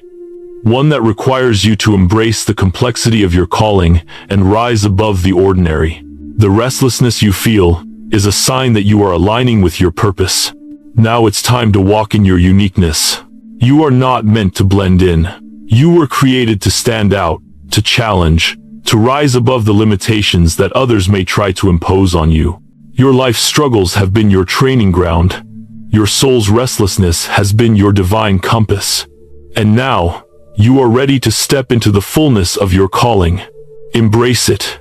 one that requires you to embrace the complexity of your calling and rise above the ordinary. The restlessness you feel is a sign that you are aligning with your purpose. Now it's time to walk in your uniqueness, You are not meant to blend in. You were created to stand out, to challenge, to rise above the limitations that others may try to impose on you. Your life's struggles have been your training ground. Your soul's restlessness has been your divine compass. And now, you are ready to step into the fullness of your calling. Embrace it.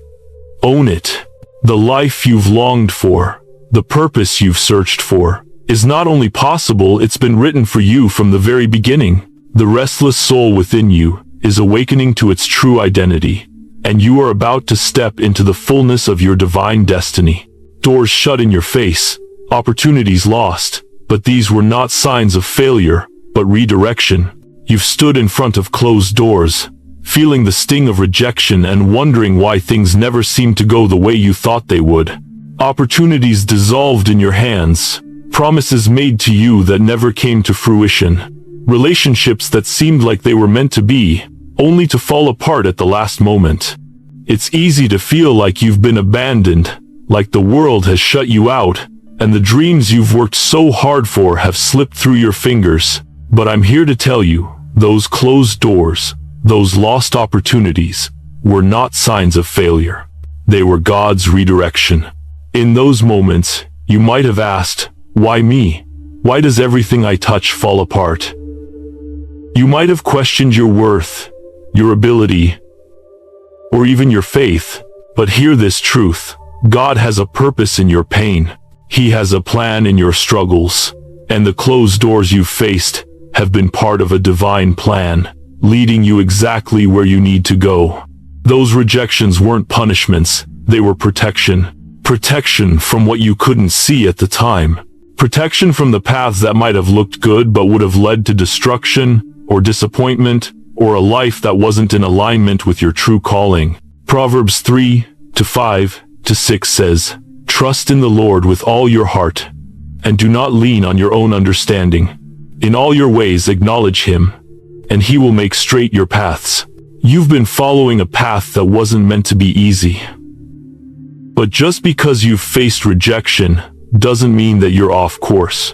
Own it. The life you've longed for, the purpose you've searched for, is not only possible, it's been written for you from the very beginning. The restless soul within you is awakening to its true identity, and you are about to step into the fullness of your divine destiny. Doors shut in your face, opportunities lost, but these were not signs of failure, but redirection. You've stood in front of closed doors, feeling the sting of rejection and wondering why things never seemed to go the way you thought they would. Opportunities dissolved in your hands, promises made to you that never came to fruition, relationships that seemed like they were meant to be, only to fall apart at the last moment. It's easy to feel like you've been abandoned, like the world has shut you out, and the dreams you've worked so hard for have slipped through your fingers. But I'm here to tell you, those closed doors, those lost opportunities, were not signs of failure. They were God's redirection. In those moments, you might have asked, why me? Why does everything I touch fall apart? You might have questioned your worth, your ability, or even your faith. But hear this truth. God has a purpose in your pain. He has a plan in your struggles. And the closed doors you've faced have been part of a divine plan, leading you exactly where you need to go. Those rejections weren't punishments, they were protection. Protection from what you couldn't see at the time. Protection from the paths that might have looked good but would have led to destruction, or disappointment, or a life that wasn't in alignment with your true calling. Proverbs 3:5-6 says, "Trust in the Lord with all your heart, and do not lean on your own understanding. In all your ways acknowledge Him, and He will make straight your paths." You've been following a path that wasn't meant to be easy. But just because you've faced rejection doesn't mean that you're off course.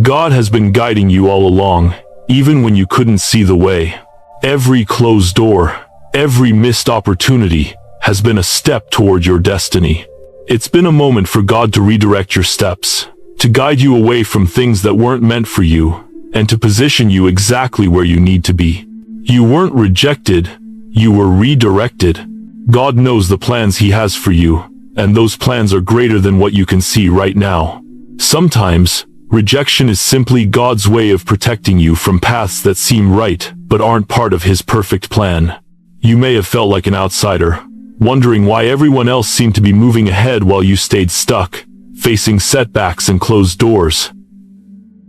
God has been guiding you all along, even when you couldn't see the way. Every closed door, every missed opportunity has been a step toward your destiny. It's been a moment for God to redirect your steps, to guide you away from things that weren't meant for you, and to position you exactly where you need to be. You weren't rejected, you were redirected. God knows the plans He has for you, and those plans are greater than what you can see right now. Sometimes, rejection is simply God's way of protecting you from paths that seem right, but aren't part of His perfect plan. You may have felt like an outsider, wondering why everyone else seemed to be moving ahead while you stayed stuck, facing setbacks and closed doors.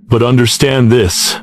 But understand this: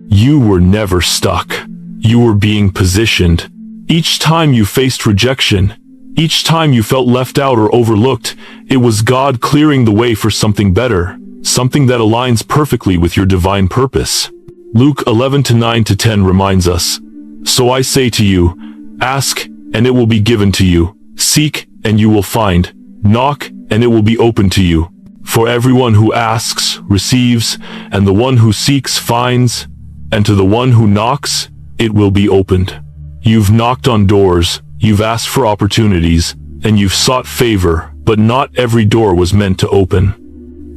you were never stuck. You were being positioned. Each time you faced rejection, each time you felt left out or overlooked, it was God clearing the way for something better, something that aligns perfectly with your divine purpose. Luke 11:9-10 reminds us, "So I say to you, ask, and it will be given to you. Seek, and you will find. Knock, and it will be opened to you. For everyone who asks, receives, and the one who seeks, finds, and to the one who knocks, it will be opened." You've knocked on doors, you've asked for opportunities, and you've sought favor, but not every door was meant to open.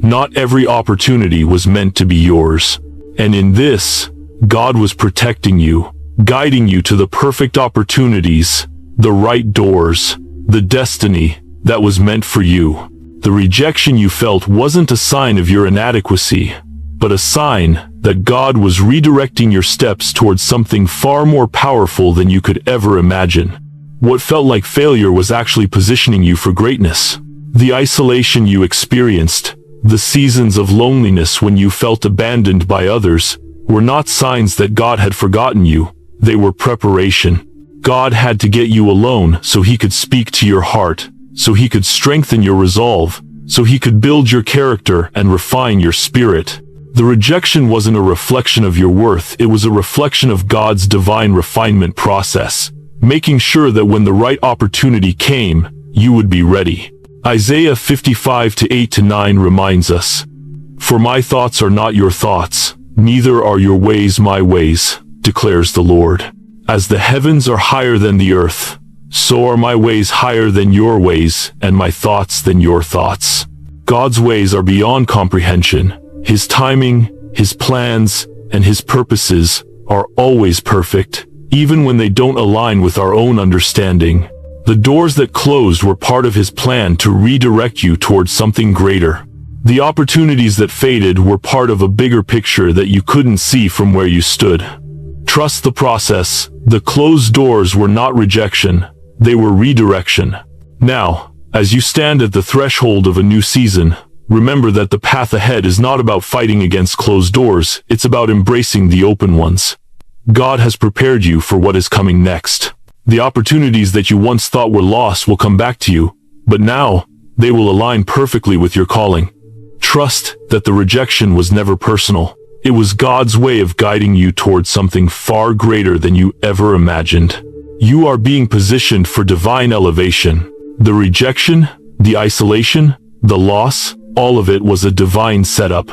Not every opportunity was meant to be yours. And in this, God was protecting you, guiding you to the perfect opportunities, the right doors, the destiny that was meant for you. The rejection you felt wasn't a sign of your inadequacy, but a sign that God was redirecting your steps towards something far more powerful than you could ever imagine. What felt like failure was actually positioning you for greatness. The isolation you experienced, the seasons of loneliness when you felt abandoned by others, were not signs that God had forgotten you. They were preparation. God had to get you alone so He could speak to your heart, so He could strengthen your resolve, so He could build your character and refine your spirit. The rejection wasn't a reflection of your worth, it was a reflection of God's divine refinement process, making sure that when the right opportunity came, you would be ready. Isaiah 55:8-9 reminds us, "For my thoughts are not your thoughts, Neither are your ways my ways, declares the Lord. As the heavens are higher than the earth, so are my ways higher than your ways, and my thoughts than your thoughts. God's ways are beyond comprehension. His timing, His plans, and His purposes are always perfect, even when they don't align with our own understanding. The doors that closed were part of His plan to redirect you towards something greater. The opportunities that faded were part of a bigger picture that you couldn't see from where you stood. Trust the process. The closed doors were not rejection, they were redirection. Now, as you stand at the threshold of a new season, remember that the path ahead is not about fighting against closed doors, it's about embracing the open ones. God has prepared you for what is coming next. The opportunities that you once thought were lost will come back to you, but now, they will align perfectly with your calling. Trust that the rejection was never personal. It was God's way of guiding you towards something far greater than you ever imagined. You are being positioned for divine elevation. The rejection, the isolation, the loss, all of it was a divine setup.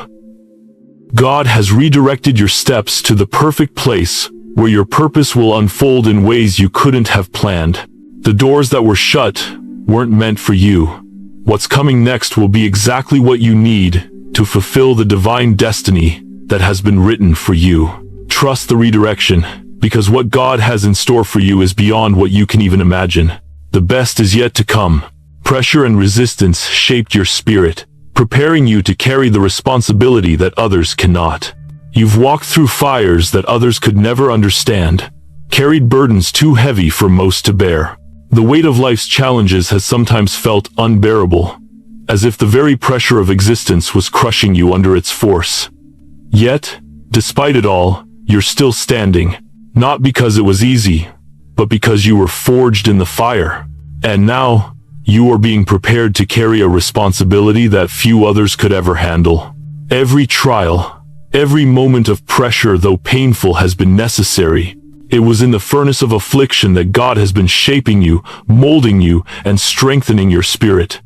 God has redirected your steps to the perfect place where your purpose will unfold in ways you couldn't have planned. The doors that were shut weren't meant for you. What's coming next will be exactly what you need to fulfill the divine destiny that has been written for you. Trust the redirection, because what God has in store for you is beyond what you can even imagine. The best is yet to come. Pressure and resistance shaped your spirit, preparing you to carry the responsibility that others cannot. You've walked through fires that others could never understand, carried burdens too heavy for most to bear. The weight of life's challenges has sometimes felt unbearable, as if the very pressure of existence was crushing you under its force. Yet, despite it all, you're still standing, not because it was easy, but because you were forged in the fire. And now, you are being prepared to carry a responsibility that few others could ever handle. Every trial, every moment of pressure, though painful, has been necessary. It was in the furnace of affliction that God has been shaping you, molding you, and strengthening your spirit.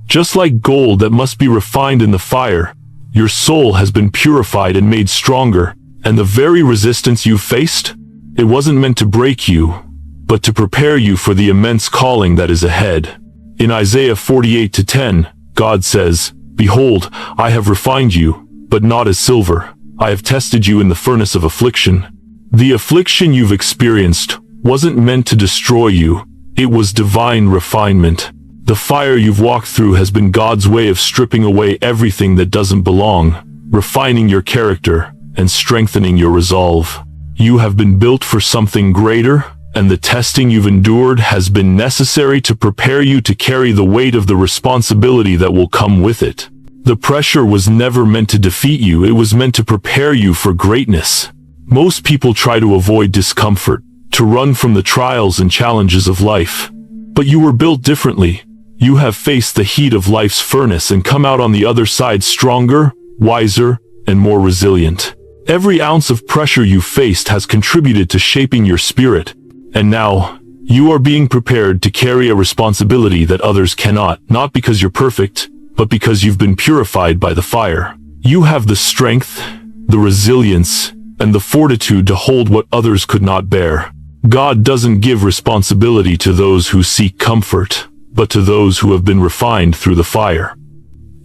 Just like gold that must be refined in the fire, your soul has been purified and made stronger, and the very resistance you faced, it wasn't meant to break you, but to prepare you for the immense calling that is ahead. In Isaiah 48:10, God says, "Behold, I have refined you, but not as silver. I have tested you in the furnace of affliction." The affliction you've experienced wasn't meant to destroy you, it was divine refinement. The fire you've walked through has been God's way of stripping away everything that doesn't belong, refining your character, and strengthening your resolve. You have been built for something greater, and the testing you've endured has been necessary to prepare you to carry the weight of the responsibility that will come with it. The pressure was never meant to defeat you, it was meant to prepare you for greatness. Most people try to avoid discomfort, to run from the trials and challenges of life. But you were built differently. You have faced the heat of life's furnace and come out on the other side stronger, wiser, and more resilient. Every ounce of pressure you faced has contributed to shaping your spirit. And now, you are being prepared to carry a responsibility that others cannot, not because you're perfect, but because you've been purified by the fire. You have the strength, the resilience, and the fortitude to hold what others could not bear. God doesn't give responsibility to those who seek comfort, but to those who have been refined through the fire.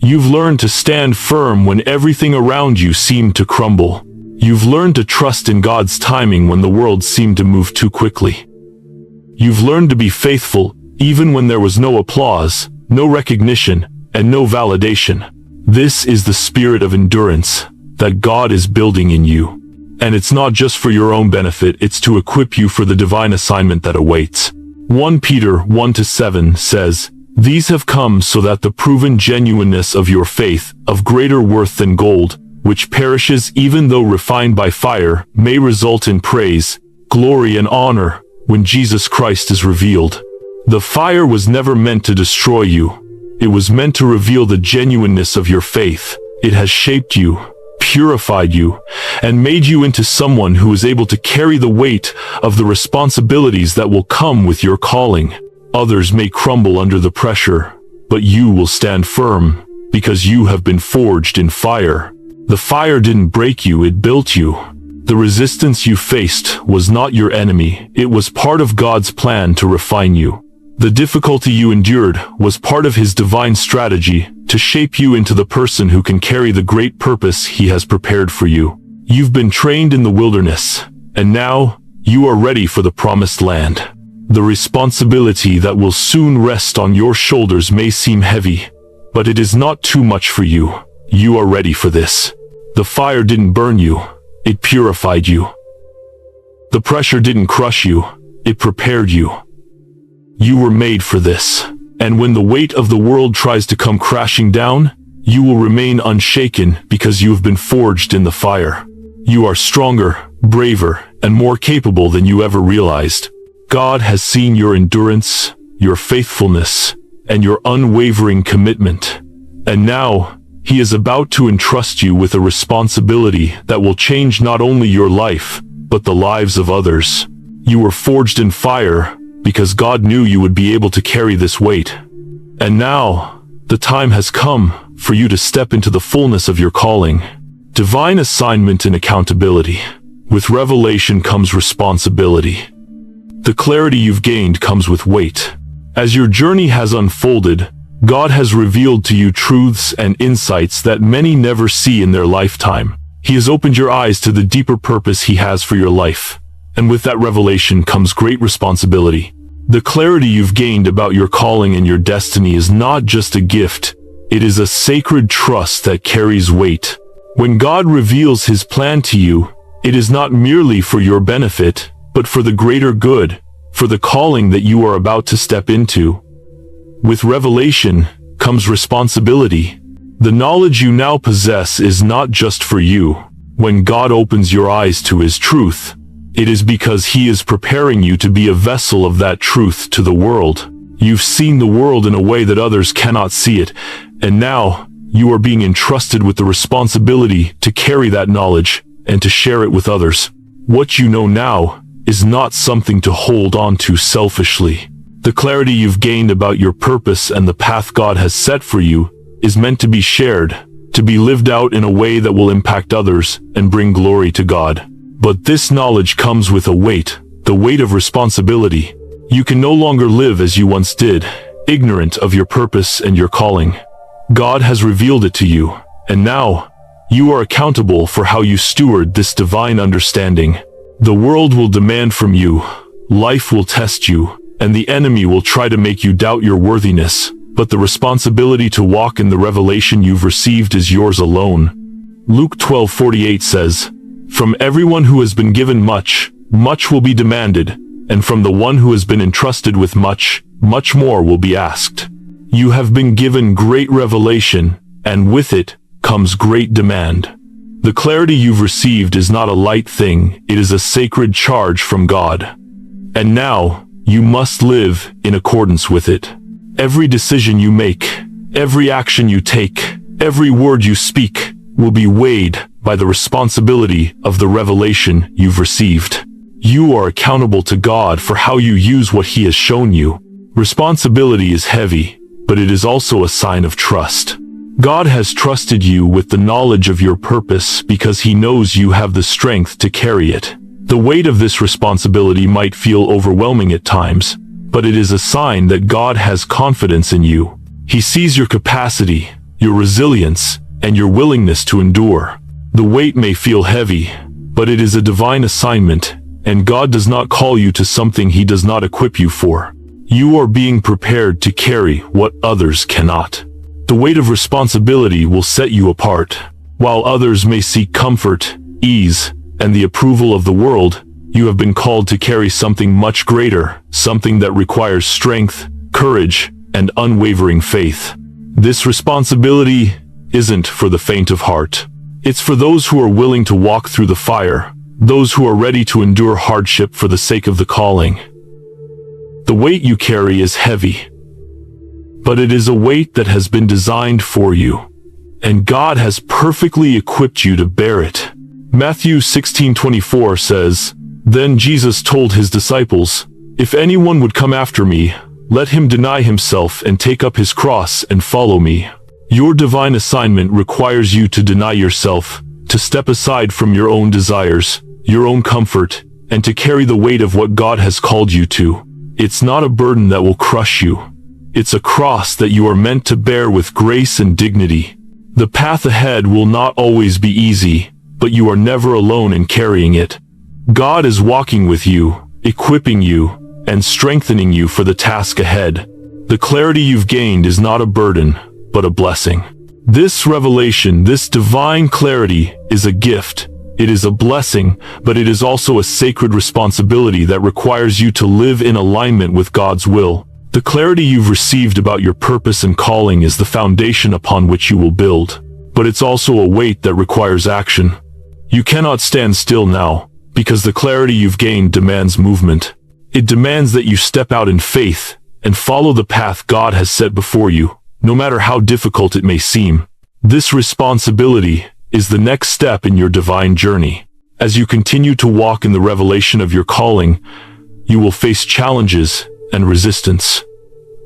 You've learned to stand firm when everything around you seemed to crumble. You've learned to trust in God's timing when the world seemed to move too quickly. You've learned to be faithful, even when there was no applause, no recognition, and no validation. This is the spirit of endurance that God is building in you. And it's not just for your own benefit, it's to equip you for the divine assignment that awaits. 1 Peter 1-7 says, "These have come so that the proven genuineness of your faith, of greater worth than gold, which perishes even though refined by fire, may result in praise, glory, and honor when Jesus Christ is revealed." The fire was never meant to destroy you. It was meant to reveal the genuineness of your faith. It has shaped you, purified you, and made you into someone who is able to carry the weight of the responsibilities that will come with your calling. Others may crumble under the pressure, but you will stand firm, because you have been forged in fire. The fire didn't break you, it built you. The resistance you faced was not your enemy, it was part of God's plan to refine you. The difficulty you endured was part of His divine strategy to shape you into the person who can carry the great purpose He has prepared for you. You've been trained in the wilderness, and now you are ready for the promised land. The responsibility that will soon rest on your shoulders may seem heavy, but it is not too much for you. You are ready for this. The fire didn't burn you, it purified you. The pressure didn't crush you, it prepared you. You were made for this, and when the weight of the world tries to come crashing down, you will remain unshaken because you have been forged in the fire. You are stronger, braver, and more capable than you ever realized. God has seen your endurance, your faithfulness, and your unwavering commitment. And now, He is about to entrust you with a responsibility that will change not only your life, but the lives of others. You were forged in fire because God knew you would be able to carry this weight. And now, the time has come for you to step into the fullness of your calling. Divine assignment and accountability. With revelation comes responsibility. The clarity you've gained comes with weight. As your journey has unfolded, God has revealed to you truths and insights that many never see in their lifetime. He has opened your eyes to the deeper purpose He has for your life. And with that revelation comes great responsibility. The clarity you've gained about your calling and your destiny is not just a gift, it is a sacred trust that carries weight. When God reveals His plan to you, it is not merely for your benefit, but for the greater good, for the calling that you are about to step into. With revelation comes responsibility. The knowledge you now possess is not just for you. When God opens your eyes to His truth, it is because He is preparing you to be a vessel of that truth to the world. You've seen the world in a way that others cannot see it, and now you are being entrusted with the responsibility to carry that knowledge and to share it with others. What you know now is not something to hold on to selfishly. The clarity you've gained about your purpose and the path God has set for you is meant to be shared, to be lived out in a way that will impact others and bring glory to God. But this knowledge comes with a weight, the weight of responsibility. You can no longer live as you once did, ignorant of your purpose and your calling. God has revealed it to you, and now you are accountable for how you steward this divine understanding. The world will demand from you, life will test you, and the enemy will try to make you doubt your worthiness, but the responsibility to walk in the revelation you've received is yours alone. Luke 12:48 says, "From everyone who has been given much, much will be demanded, and from the one who has been entrusted with much, much more will be asked." You have been given great revelation, and with it comes great demand. The clarity you've received is not a light thing, it is a sacred charge from God. And now, you must live in accordance with it. Every decision you make, every action you take, every word you speak, will be weighed by the responsibility of the revelation you've received. You are accountable to God for how you use what He has shown you. Responsibility is heavy, but it is also a sign of trust. God has trusted you with the knowledge of your purpose because He knows you have the strength to carry it. The weight of this responsibility might feel overwhelming at times, but it is a sign that God has confidence in you. He sees your capacity, your resilience, and your willingness to endure. The weight may feel heavy, but it is a divine assignment, and God does not call you to something He does not equip you for. You are being prepared to carry what others cannot. The weight of responsibility will set you apart. While others may seek comfort, ease, and the approval of the world, you have been called to carry something much greater, something that requires strength, courage, and unwavering faith. This responsibility isn't for the faint of heart. It's for those who are willing to walk through the fire, those who are ready to endure hardship for the sake of the calling. The weight you carry is heavy, but it is a weight that has been designed for you, and God has perfectly equipped you to bear it. Matthew 16:24 says, "Then Jesus told His disciples, 'If anyone would come after me, let him deny himself and take up his cross and follow me.'" Your divine assignment requires you to deny yourself, to step aside from your own desires, your own comfort, and to carry the weight of what God has called you to. It's not a burden that will crush you. It's a cross that you are meant to bear with grace and dignity. The path ahead will not always be easy, but you are never alone in carrying it. God is walking with you, equipping you, and strengthening you for the task ahead. The clarity you've gained is not a burden, but a blessing. This revelation, this divine clarity, is a gift. It is a blessing, but it is also a sacred responsibility that requires you to live in alignment with God's will. The clarity you've received about your purpose and calling is the foundation upon which you will build, but it's also a weight that requires action. You cannot stand still now, because the clarity you've gained demands movement. It demands that you step out in faith and follow the path God has set before you, no matter how difficult it may seem. This responsibility is the next step in your divine journey. As you continue to walk in the revelation of your calling, you will face challenges and resistance,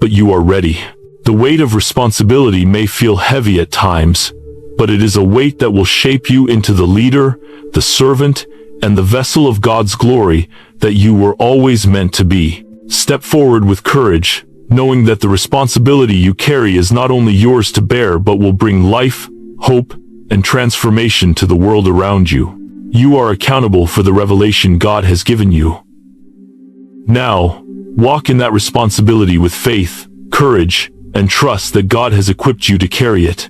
but you are ready. The weight of responsibility may feel heavy at times, but it is a weight that will shape you into the leader, the servant, and the vessel of God's glory that you were always meant to be. Step forward with courage, knowing that the responsibility you carry is not only yours to bear but will bring life, hope, and transformation to the world around you. You are accountable for the revelation God has given you. Now, walk in that responsibility with faith, courage, and trust that God has equipped you to carry it.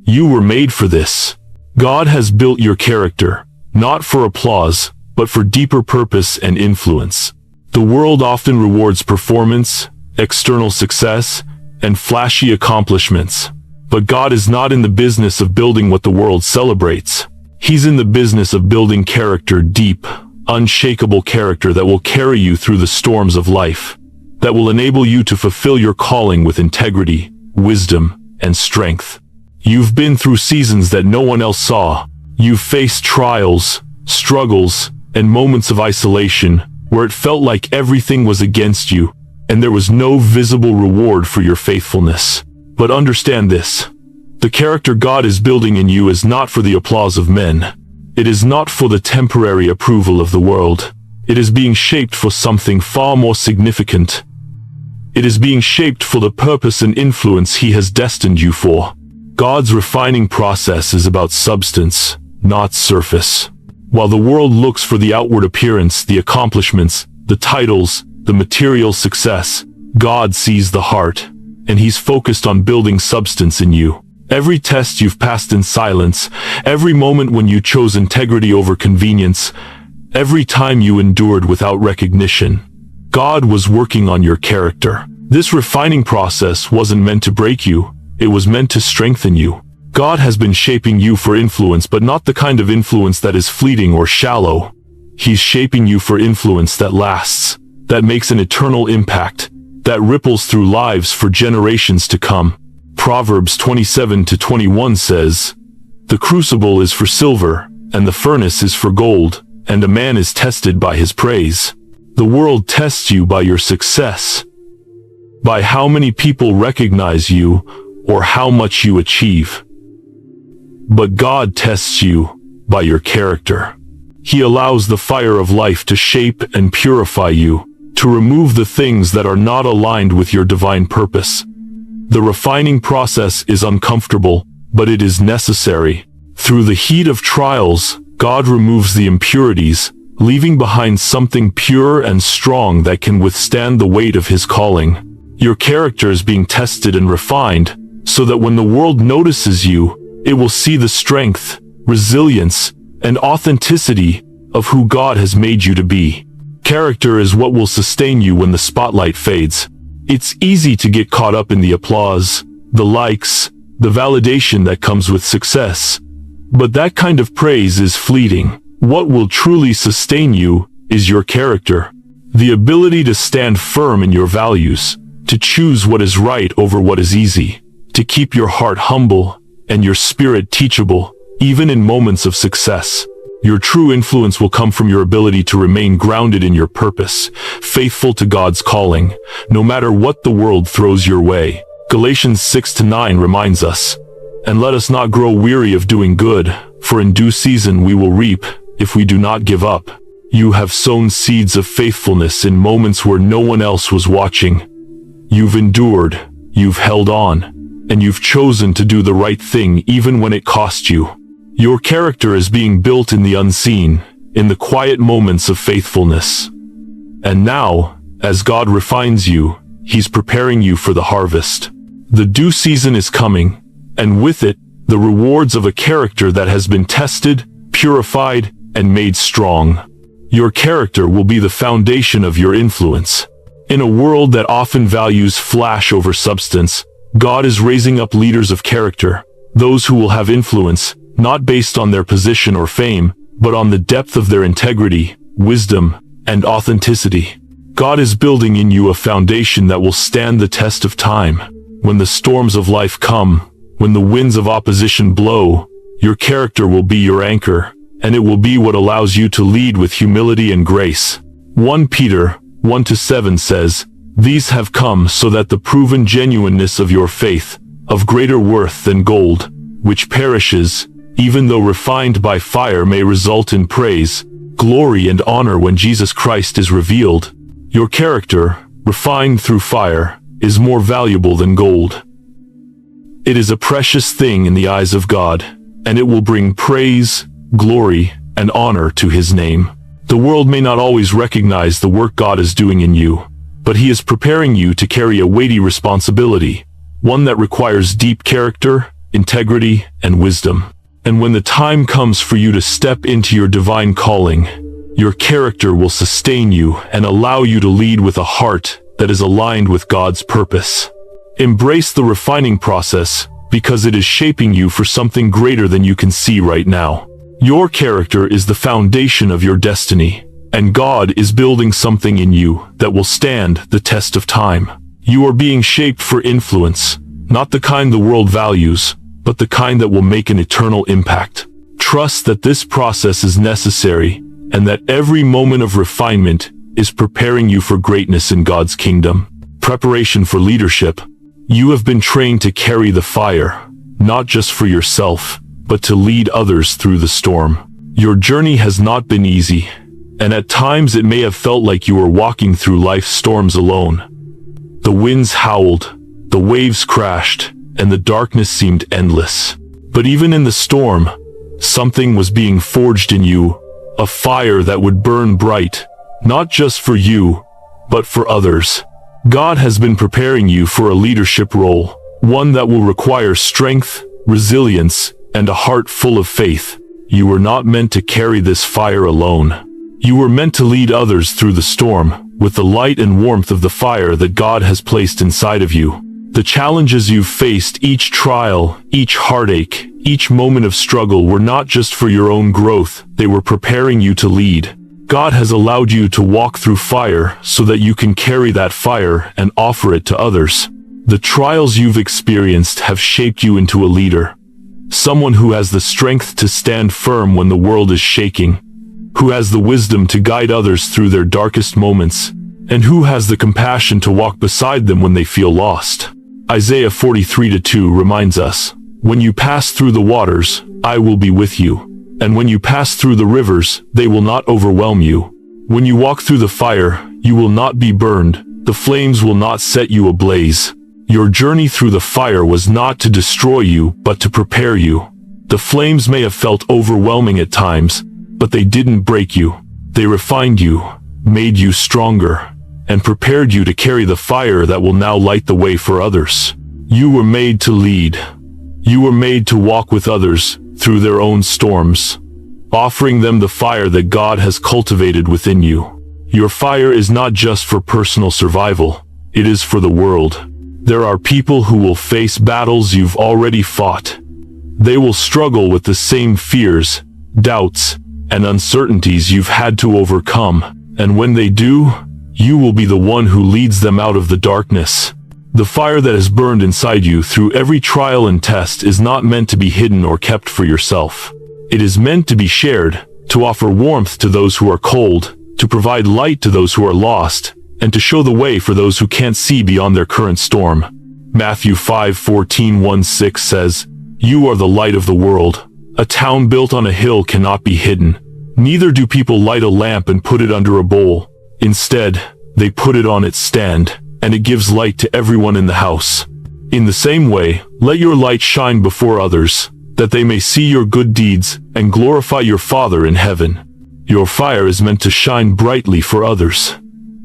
You were made for this. God has built your character, not for applause, but for deeper purpose and influence. The world often rewards performance, external success, and flashy accomplishments. But God is not in the business of building what the world celebrates. He's in the business of building character, deep, unshakable character that will carry you through the storms of life, that will enable you to fulfill your calling with integrity, wisdom, and strength. You've been through seasons that no one else saw. You've faced trials, struggles, and moments of isolation where it felt like everything was against you, and there was no visible reward for your faithfulness. But understand this: the character God is building in you is not for the applause of men. It is not for the temporary approval of the world. It is being shaped for something far more significant. It is being shaped for the purpose and influence He has destined you for. God's refining process is about substance, not surface. While the world looks for the outward appearance, the accomplishments, the titles, the material success, God sees the heart, and He's focused on building substance in you. Every test you've passed in silence, every moment when you chose integrity over convenience, every time you endured without recognition, God was working on your character. This refining process wasn't meant to break you, it was meant to strengthen you. God has been shaping you for influence, but not the kind of influence that is fleeting or shallow. He's shaping you for influence that lasts, that makes an eternal impact, that ripples through lives for generations to come. Proverbs 27:21 says, "The crucible is for silver, and the furnace is for gold, and a man is tested by his praise." The world tests you by your success, by how many people recognize you, or how much you achieve. But God tests you by your character. He allows the fire of life to shape and purify you, to remove the things that are not aligned with your divine purpose. The refining process is uncomfortable, but it is necessary. Through the heat of trials, God removes the impurities, leaving behind something pure and strong that can withstand the weight of His calling. Your character is being tested and refined, so that when the world notices you, it will see the strength, resilience, and authenticity of who God has made you to be. Character is what will sustain you when the spotlight fades. It's easy to get caught up in the applause, the likes, the validation that comes with success. But that kind of praise is fleeting. What will truly sustain you is your character. The ability to stand firm in your values, to choose what is right over what is easy, to keep your heart humble and your spirit teachable, even in moments of success. Your true influence will come from your ability to remain grounded in your purpose, faithful to God's calling, no matter what the world throws your way. Galatians 6-9 reminds us, "And let us not grow weary of doing good, for in due season we will reap, if we do not give up." You have sown seeds of faithfulness in moments where no one else was watching. You've endured, you've held on, and you've chosen to do the right thing even when it cost you. Your character is being built in the unseen, in the quiet moments of faithfulness. And now, as God refines you, He's preparing you for the harvest. The due season is coming, and with it, the rewards of a character that has been tested, purified, and made strong. Your character will be the foundation of your influence. In a world that often values flash over substance, God is raising up leaders of character, those who will have influence, not based on their position or fame, but on the depth of their integrity, wisdom, and authenticity. God is building in you a foundation that will stand the test of time. When the storms of life come, when the winds of opposition blow, your character will be your anchor, and it will be what allows you to lead with humility and grace. 1 Peter 1-7 says, "These have come so that the proven genuineness of your faith, of greater worth than gold, which perishes, even though refined by fire, may result in praise, glory, and honor when Jesus Christ is revealed." Your character, refined through fire, is more valuable than gold. It is a precious thing in the eyes of God, and it will bring praise, glory, and honor to His name. The world may not always recognize the work God is doing in you, but He is preparing you to carry a weighty responsibility, one that requires deep character, integrity, and wisdom. And when the time comes for you to step into your divine calling, your character will sustain you and allow you to lead with a heart that is aligned with God's purpose. Embrace the refining process, because it is shaping you for something greater than you can see right now. Your character is the foundation of your destiny, and God is building something in you that will stand the test of time. You are being shaped for influence, not the kind the world values, but the kind that will make an eternal impact. Trust that this process is necessary, and that every moment of refinement is preparing you for greatness in God's kingdom. Preparation for leadership. You have been trained to carry the fire, not just for yourself, but to lead others through the storm. Your journey has not been easy, and at times it may have felt like you were walking through life's storms alone. The winds howled, the waves crashed, and the darkness seemed endless. But even in the storm, something was being forged in you, a fire that would burn bright, not just for you, but for others. God has been preparing you for a leadership role, one that will require strength, resilience, and a heart full of faith. You were not meant to carry this fire alone. You were meant to lead others through the storm, with the light and warmth of the fire that God has placed inside of you. The challenges you've faced, each trial, each heartache, each moment of struggle, were not just for your own growth, they were preparing you to lead. God has allowed you to walk through fire so that you can carry that fire and offer it to others. The trials you've experienced have shaped you into a leader. Someone who has the strength to stand firm when the world is shaking, who has the wisdom to guide others through their darkest moments, and who has the compassion to walk beside them when they feel lost. Isaiah 43:2 reminds us, "When you pass through the waters, I will be with you. And when you pass through the rivers, they will not overwhelm you. When you walk through the fire, you will not be burned. The flames will not set you ablaze." Your journey through the fire was not to destroy you, but to prepare you. The flames may have felt overwhelming at times, but they didn't break you. They refined you, made you stronger, and prepared you to carry the fire that will now light the way for others. You were made to lead. You were made to walk with others through their own storms, offering them the fire that God has cultivated within you. Your fire is not just for personal survival, it is for the world. There are people who will face battles you've already fought. They will struggle with the same fears, doubts, and uncertainties you've had to overcome, and when they do, you will be the one who leads them out of the darkness. The fire that has burned inside you through every trial and test is not meant to be hidden or kept for yourself. It is meant to be shared, to offer warmth to those who are cold, to provide light to those who are lost, and to show the way for those who can't see beyond their current storm. Matthew 5:14-16 says, "You are the light of the world. A town built on a hill cannot be hidden. Neither do people light a lamp and put it under a bowl. Instead, they put it on its stand, and it gives light to everyone in the house. In the same way, let your light shine before others, that they may see your good deeds and glorify your Father in heaven." Your fire is meant to shine brightly for others.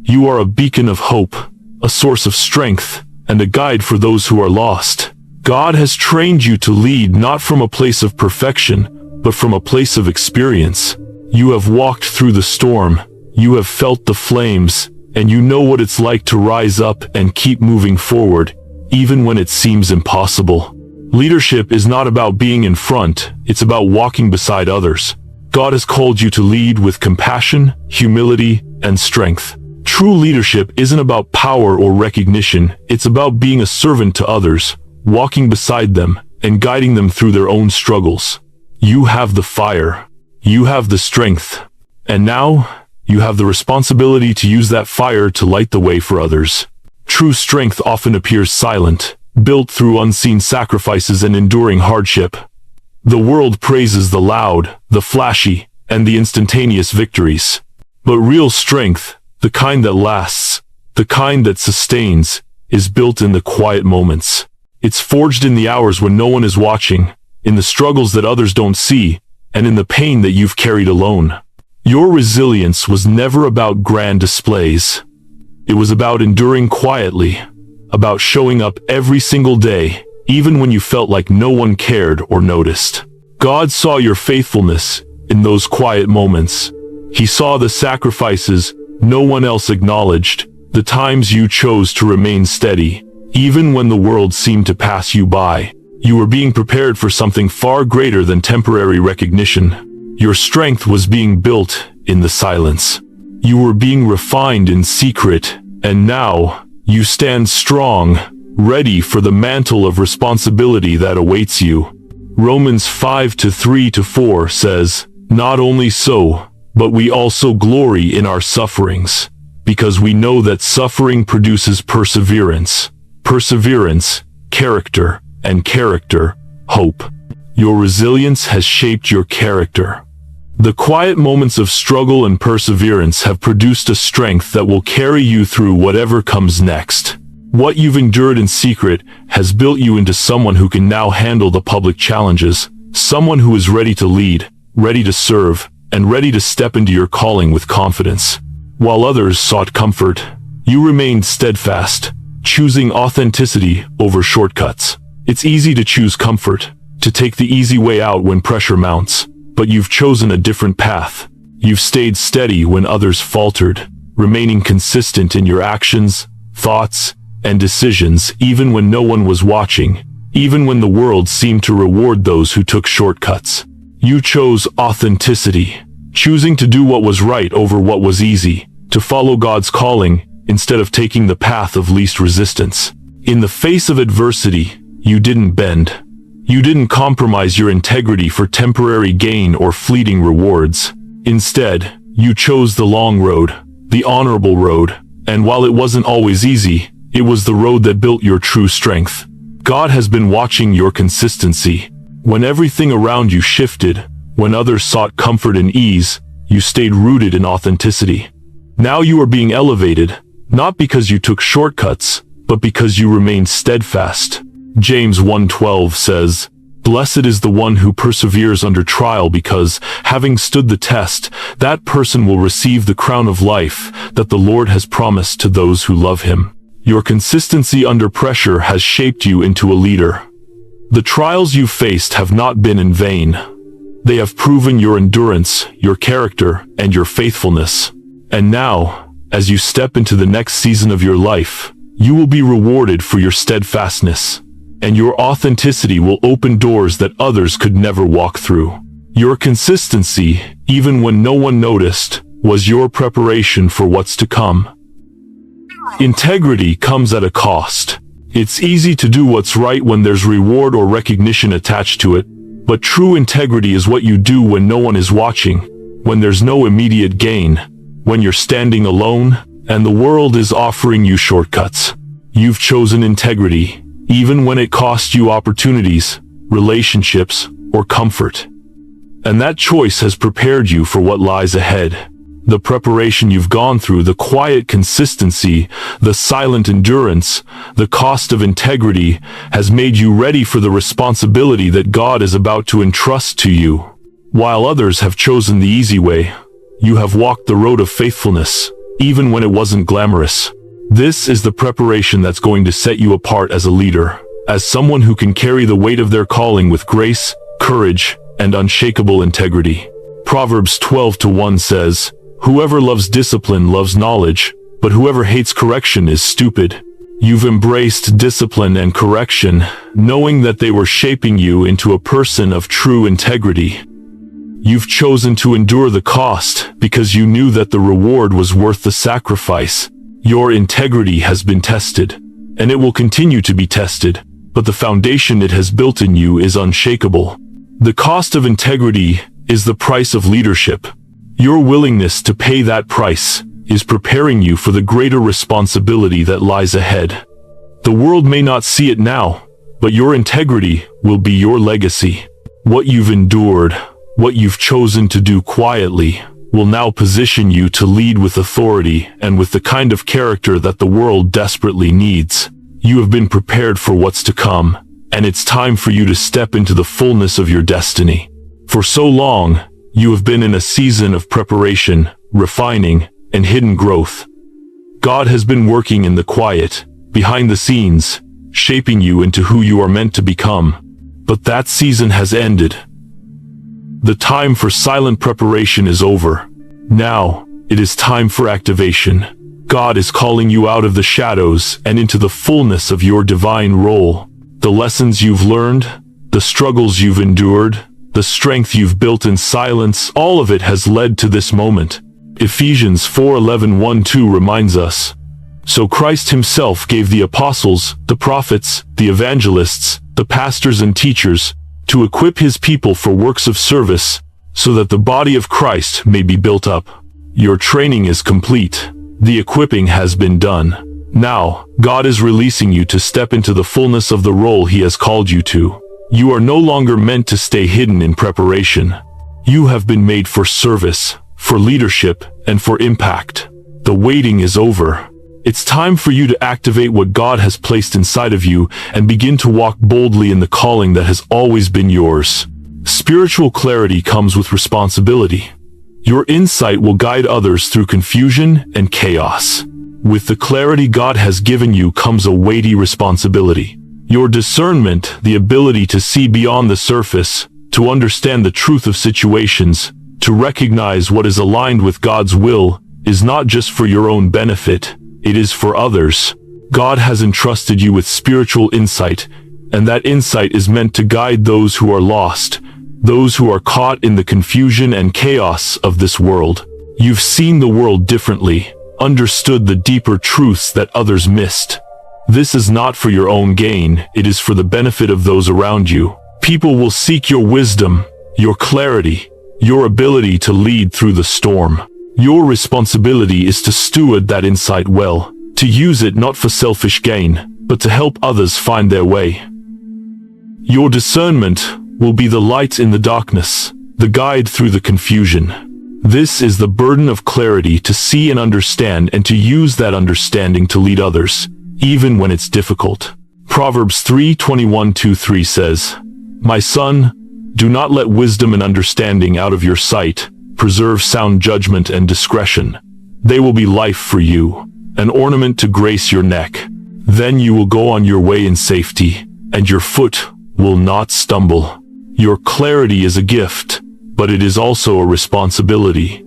You are a beacon of hope, a source of strength, and a guide for those who are lost. God has trained you to lead not from a place of perfection, but from a place of experience. You have walked through the storm, you have felt the flames, and you know what it's like to rise up and keep moving forward, even when it seems impossible. Leadership is not about being in front, it's about walking beside others. God has called you to lead with compassion, humility, and strength. True leadership isn't about power or recognition, it's about being a servant to others, walking beside them, and guiding them through their own struggles. You have the fire. You have the strength. And now, you have the responsibility to use that fire to light the way for others. True strength often appears silent, built through unseen sacrifices and enduring hardship. The world praises the loud, the flashy, and the instantaneous victories. But real strength, the kind that lasts, the kind that sustains, is built in the quiet moments. It's forged in the hours when no one is watching, in the struggles that others don't see, and in the pain that you've carried alone. Your resilience was never about grand displays. It was about enduring quietly, about showing up every single day, even when you felt like no one cared or noticed. God saw your faithfulness in those quiet moments. He saw the sacrifices no one else acknowledged, the times you chose to remain steady, even when the world seemed to pass you by. You were being prepared for something far greater than temporary recognition. Your strength was being built in the silence. You were being refined in secret, and now you stand strong, ready for the mantle of responsibility that awaits you. Romans 5:3-4 says, "Not only so, but we also glory in our sufferings, because we know that suffering produces perseverance. Perseverance, character, and character, hope." Your resilience has shaped your character. The quiet moments of struggle and perseverance have produced a strength that will carry you through whatever comes next. What you've endured in secret has built you into someone who can now handle the public challenges, someone who is ready to lead, ready to serve, and ready to step into your calling with confidence. While others sought comfort, you remained steadfast, choosing authenticity over shortcuts. It's easy to choose comfort, to take the easy way out when pressure mounts, but you've chosen a different path. You've stayed steady when others faltered, remaining consistent in your actions, thoughts, and decisions even when no one was watching, even when the world seemed to reward those who took shortcuts. You chose authenticity, choosing to do what was right over what was easy, to follow God's calling instead of taking the path of least resistance. In the face of adversity, you didn't bend. You didn't compromise your integrity for temporary gain or fleeting rewards. Instead, you chose the long road, the honorable road, and while it wasn't always easy, it was the road that built your true strength. God has been watching your consistency. When everything around you shifted, when others sought comfort and ease, you stayed rooted in authenticity. Now you are being elevated, not because you took shortcuts, but because you remained steadfast. James 1:12 says, "Blessed is the one who perseveres under trial because, having stood the test, that person will receive the crown of life that the Lord has promised to those who love him." Your consistency under pressure has shaped you into a leader. The trials you faced have not been in vain. They have proven your endurance, your character, and your faithfulness. And now, as you step into the next season of your life, you will be rewarded for your steadfastness, and your authenticity will open doors that others could never walk through. Your consistency, even when no one noticed, was your preparation for what's to come. Integrity comes at a cost. It's easy to do what's right when there's reward or recognition attached to it, but true integrity is what you do when no one is watching, when there's no immediate gain, when you're standing alone, and the world is offering you shortcuts. You've chosen integrity, even when it cost you opportunities, relationships, or comfort. And that choice has prepared you for what lies ahead. The preparation you've gone through, the quiet consistency, the silent endurance, the cost of integrity, has made you ready for the responsibility that God is about to entrust to you. While others have chosen the easy way, you have walked the road of faithfulness, even when it wasn't glamorous. This is the preparation that's going to set you apart as a leader, as someone who can carry the weight of their calling with grace, courage, and unshakable integrity. Proverbs 12:1 says, "Whoever loves discipline loves knowledge, but whoever hates correction is stupid." You've embraced discipline and correction, knowing that they were shaping you into a person of true integrity. You've chosen to endure the cost because you knew that the reward was worth the sacrifice. Your integrity has been tested, and it will continue to be tested, but the foundation it has built in you is unshakable. The cost of integrity is the price of leadership. Your willingness to pay that price is preparing you for the greater responsibility that lies ahead. The world may not see it now, but your integrity will be your legacy. What you've endured, what you've chosen to do quietly, will now position you to lead with authority and with the kind of character that the world desperately needs. You have been prepared for what's to come, and it's time for you to step into the fullness of your destiny. For so long, you have been in a season of preparation, refining, and hidden growth. God has been working in the quiet, behind the scenes, shaping you into who you are meant to become. But that season has ended. The time for silent preparation is over. Now, it is time for activation. God is calling you out of the shadows and into the fullness of your divine role. The lessons you've learned, the struggles you've endured, the strength you've built in silence, all of it has led to this moment. Ephesians 4:11-1-2 reminds us, "So Christ himself gave the apostles, the prophets, the evangelists, the pastors and teachers, to equip his people for works of service, so that the body of Christ may be built up." Your training is complete. The equipping has been done. Now, God is releasing you to step into the fullness of the role he has called you to. You are no longer meant to stay hidden in preparation. You have been made for service, for leadership, and for impact. The waiting is over. It's time for you to activate what God has placed inside of you and begin to walk boldly in the calling that has always been yours. Spiritual clarity comes with responsibility. Your insight will guide others through confusion and chaos. With the clarity God has given you comes a weighty responsibility. Your discernment, the ability to see beyond the surface, to understand the truth of situations, to recognize what is aligned with God's will, is not just for your own benefit, it is for others. God has entrusted you with spiritual insight, and that insight is meant to guide those who are lost, those who are caught in the confusion and chaos of this world. You've seen the world differently, understood the deeper truths that others missed. This is not for your own gain, it is for the benefit of those around you. People will seek your wisdom, your clarity, your ability to lead through the storm. Your responsibility is to steward that insight well, to use it not for selfish gain, but to help others find their way. Your discernment will be the light in the darkness, the guide through the confusion. This is the burden of clarity, to see and understand, and to use that understanding to lead others, even when it's difficult. Proverbs 3:21-3 says, "My son, do not let wisdom and understanding out of your sight. Preserve sound judgment and discretion. They will be life for you, an ornament to grace your neck. Then you will go on your way in safety, and your foot will not stumble." Your clarity is a gift, but it is also a responsibility.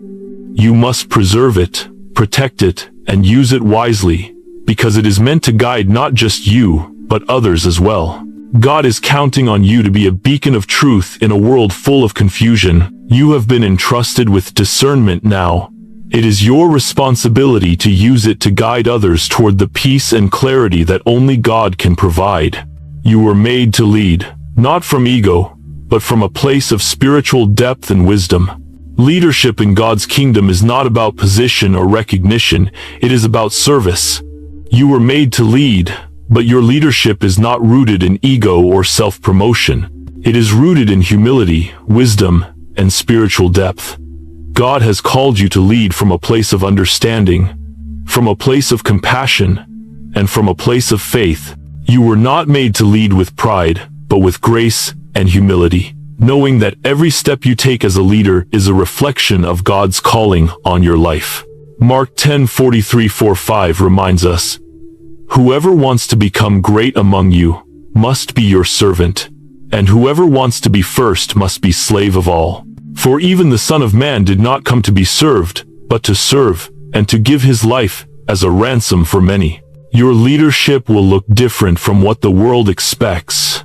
You must preserve it, protect it, and use it wisely, because it is meant to guide not just you, but others as well. God is counting on you to be a beacon of truth in a world full of confusion. You have been entrusted with discernment now. It is your responsibility to use it to guide others toward the peace and clarity that only God can provide. You were made to lead, not from ego, but from a place of spiritual depth and wisdom. Leadership in God's kingdom is not about position or recognition, it is about service. You were made to lead, But your leadership is not rooted in ego or self-promotion. It is rooted in humility, wisdom, and spiritual depth. God has called you to lead from a place of understanding, from a place of compassion, and from a place of faith. You were not made to lead with pride, but with grace and humility, knowing that every step you take as a leader is a reflection of God's calling on your life. Mark 10:43-45 reminds us, "Whoever wants to become great among you must be your servant, and whoever wants to be first must be slave of all. For even the Son of Man did not come to be served, but to serve, and to give his life as a ransom for many." Your leadership will look different from what the world expects.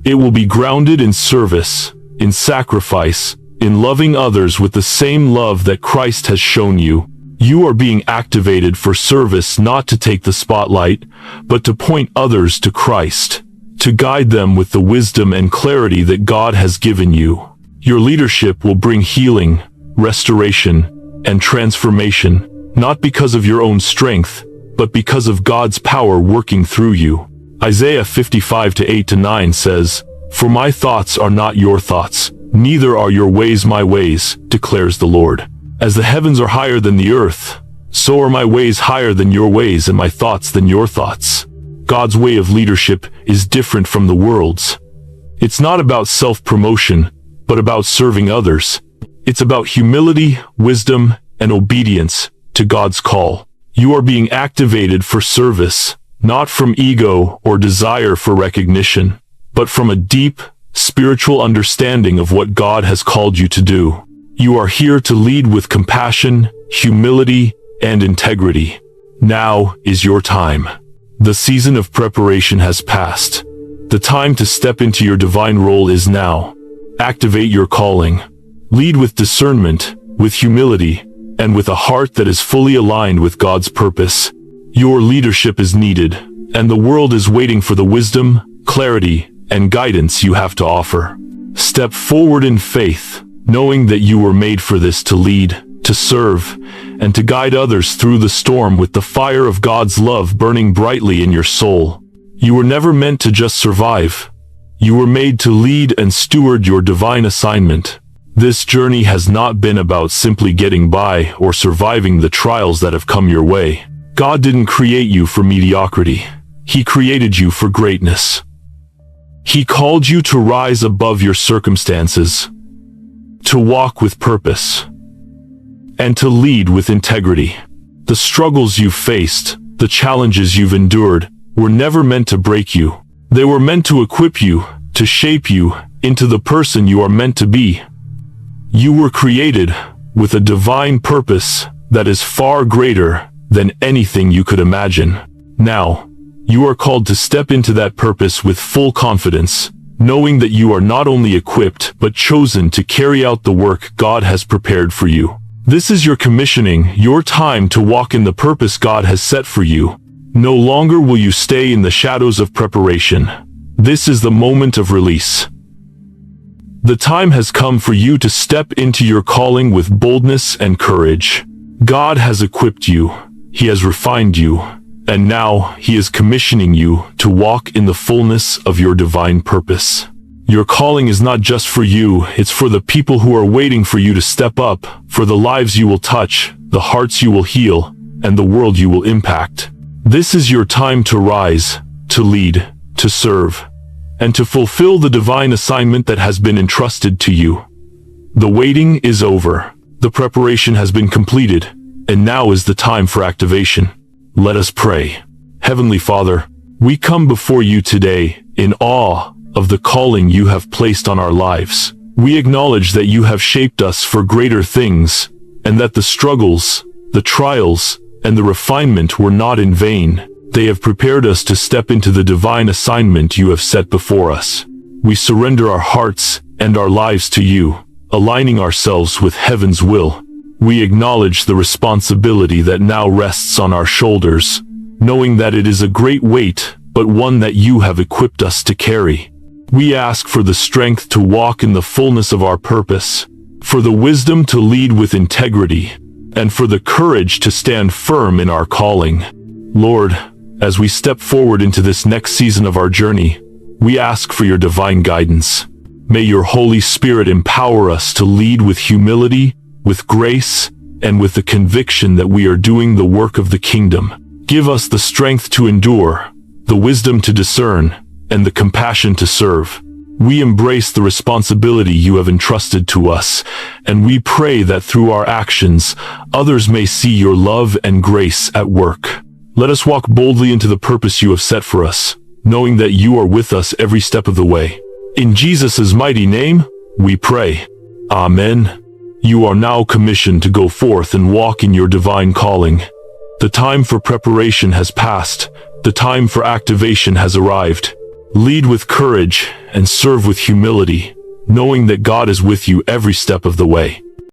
It will be grounded in service, in sacrifice, in loving others with the same love that Christ has shown you. You are being activated for service, not to take the spotlight, but to point others to Christ, to guide them with the wisdom and clarity that God has given you. Your leadership will bring healing, restoration, and transformation, not because of your own strength, but because of God's power working through you. Isaiah 55:8-9 says, "For my thoughts are not your thoughts, neither are your ways my ways, declares the Lord. As the heavens are higher than the earth, so are my ways higher than your ways, and my thoughts than your thoughts." God's way of leadership is different from the world's. It's not about self-promotion, but about serving others. It's about humility, wisdom, and obedience to God's call. You are being activated for service, not from ego or desire for recognition, but from a deep, spiritual understanding of what God has called you to do. You are here to lead with compassion, humility, and integrity. Now is your time. The season of preparation has passed. The time to step into your divine role is now. Activate your calling. Lead with discernment, with humility, and with a heart that is fully aligned with God's purpose. Your leadership is needed, and the world is waiting for the wisdom, clarity, and guidance you have to offer. Step forward in faith, knowing that you were made for this, to lead, to serve, and to guide others through the storm with the fire of God's love burning brightly in your soul. You were never meant to just survive. You were made to lead and steward your divine assignment. This journey has not been about simply getting by or surviving the trials that have come your way. God didn't create you for mediocrity. He created you for greatness. He called you to rise above your circumstances, to walk with purpose, and to lead with integrity. The struggles you've faced, the challenges you've endured, were never meant to break you. They were meant to equip you, to shape you into the person you are meant to be. You were created with a divine purpose that is far greater than anything you could imagine. Now, you are called to step into that purpose with full confidence, knowing that you are not only equipped but chosen to carry out the work God has prepared for you. This is your commissioning, your time to walk in the purpose God has set for you. No longer will you stay in the shadows of preparation. This is the moment of release. The time has come for you to step into your calling with boldness and courage. God has equipped you. He has refined you. And now He is commissioning you to walk in the fullness of your divine purpose. Your calling is not just for you, it's for the people who are waiting for you to step up, for the lives you will touch, the hearts you will heal, and the world you will impact. This is your time to rise, to lead, to serve, and to fulfill the divine assignment that has been entrusted to you. The waiting is over. The preparation has been completed, and now is the time for activation. Let us pray. Heavenly Father, we come before you today in awe of the calling you have placed on our lives. We acknowledge that you have shaped us for greater things, and that the struggles, the trials, and the refinement were not in vain. They have prepared us to step into the divine assignment you have set before us. We surrender our hearts and our lives to you, aligning ourselves with heaven's will. We acknowledge the responsibility that now rests on our shoulders, knowing that it is a great weight, but one that you have equipped us to carry. We ask for the strength to walk in the fullness of our purpose, for the wisdom to lead with integrity, and for the courage to stand firm in our calling. Lord, As we step forward into this next season of our journey, we ask for your divine guidance. May your Holy Spirit empower us to lead with humility, with grace, and with the conviction that we are doing the work of the kingdom. Give us the strength to endure, the wisdom to discern, and the compassion to serve. We embrace the responsibility you have entrusted to us, and we pray that through our actions, others may see your love and grace at work. Let us walk boldly into the purpose you have set for us, knowing that you are with us every step of the way. In Jesus' mighty name, we pray. Amen. You are now commissioned to go forth and walk in your divine calling. The time for preparation has passed. The time for activation has arrived. Lead with courage and serve with humility, knowing that God is with you every step of the way.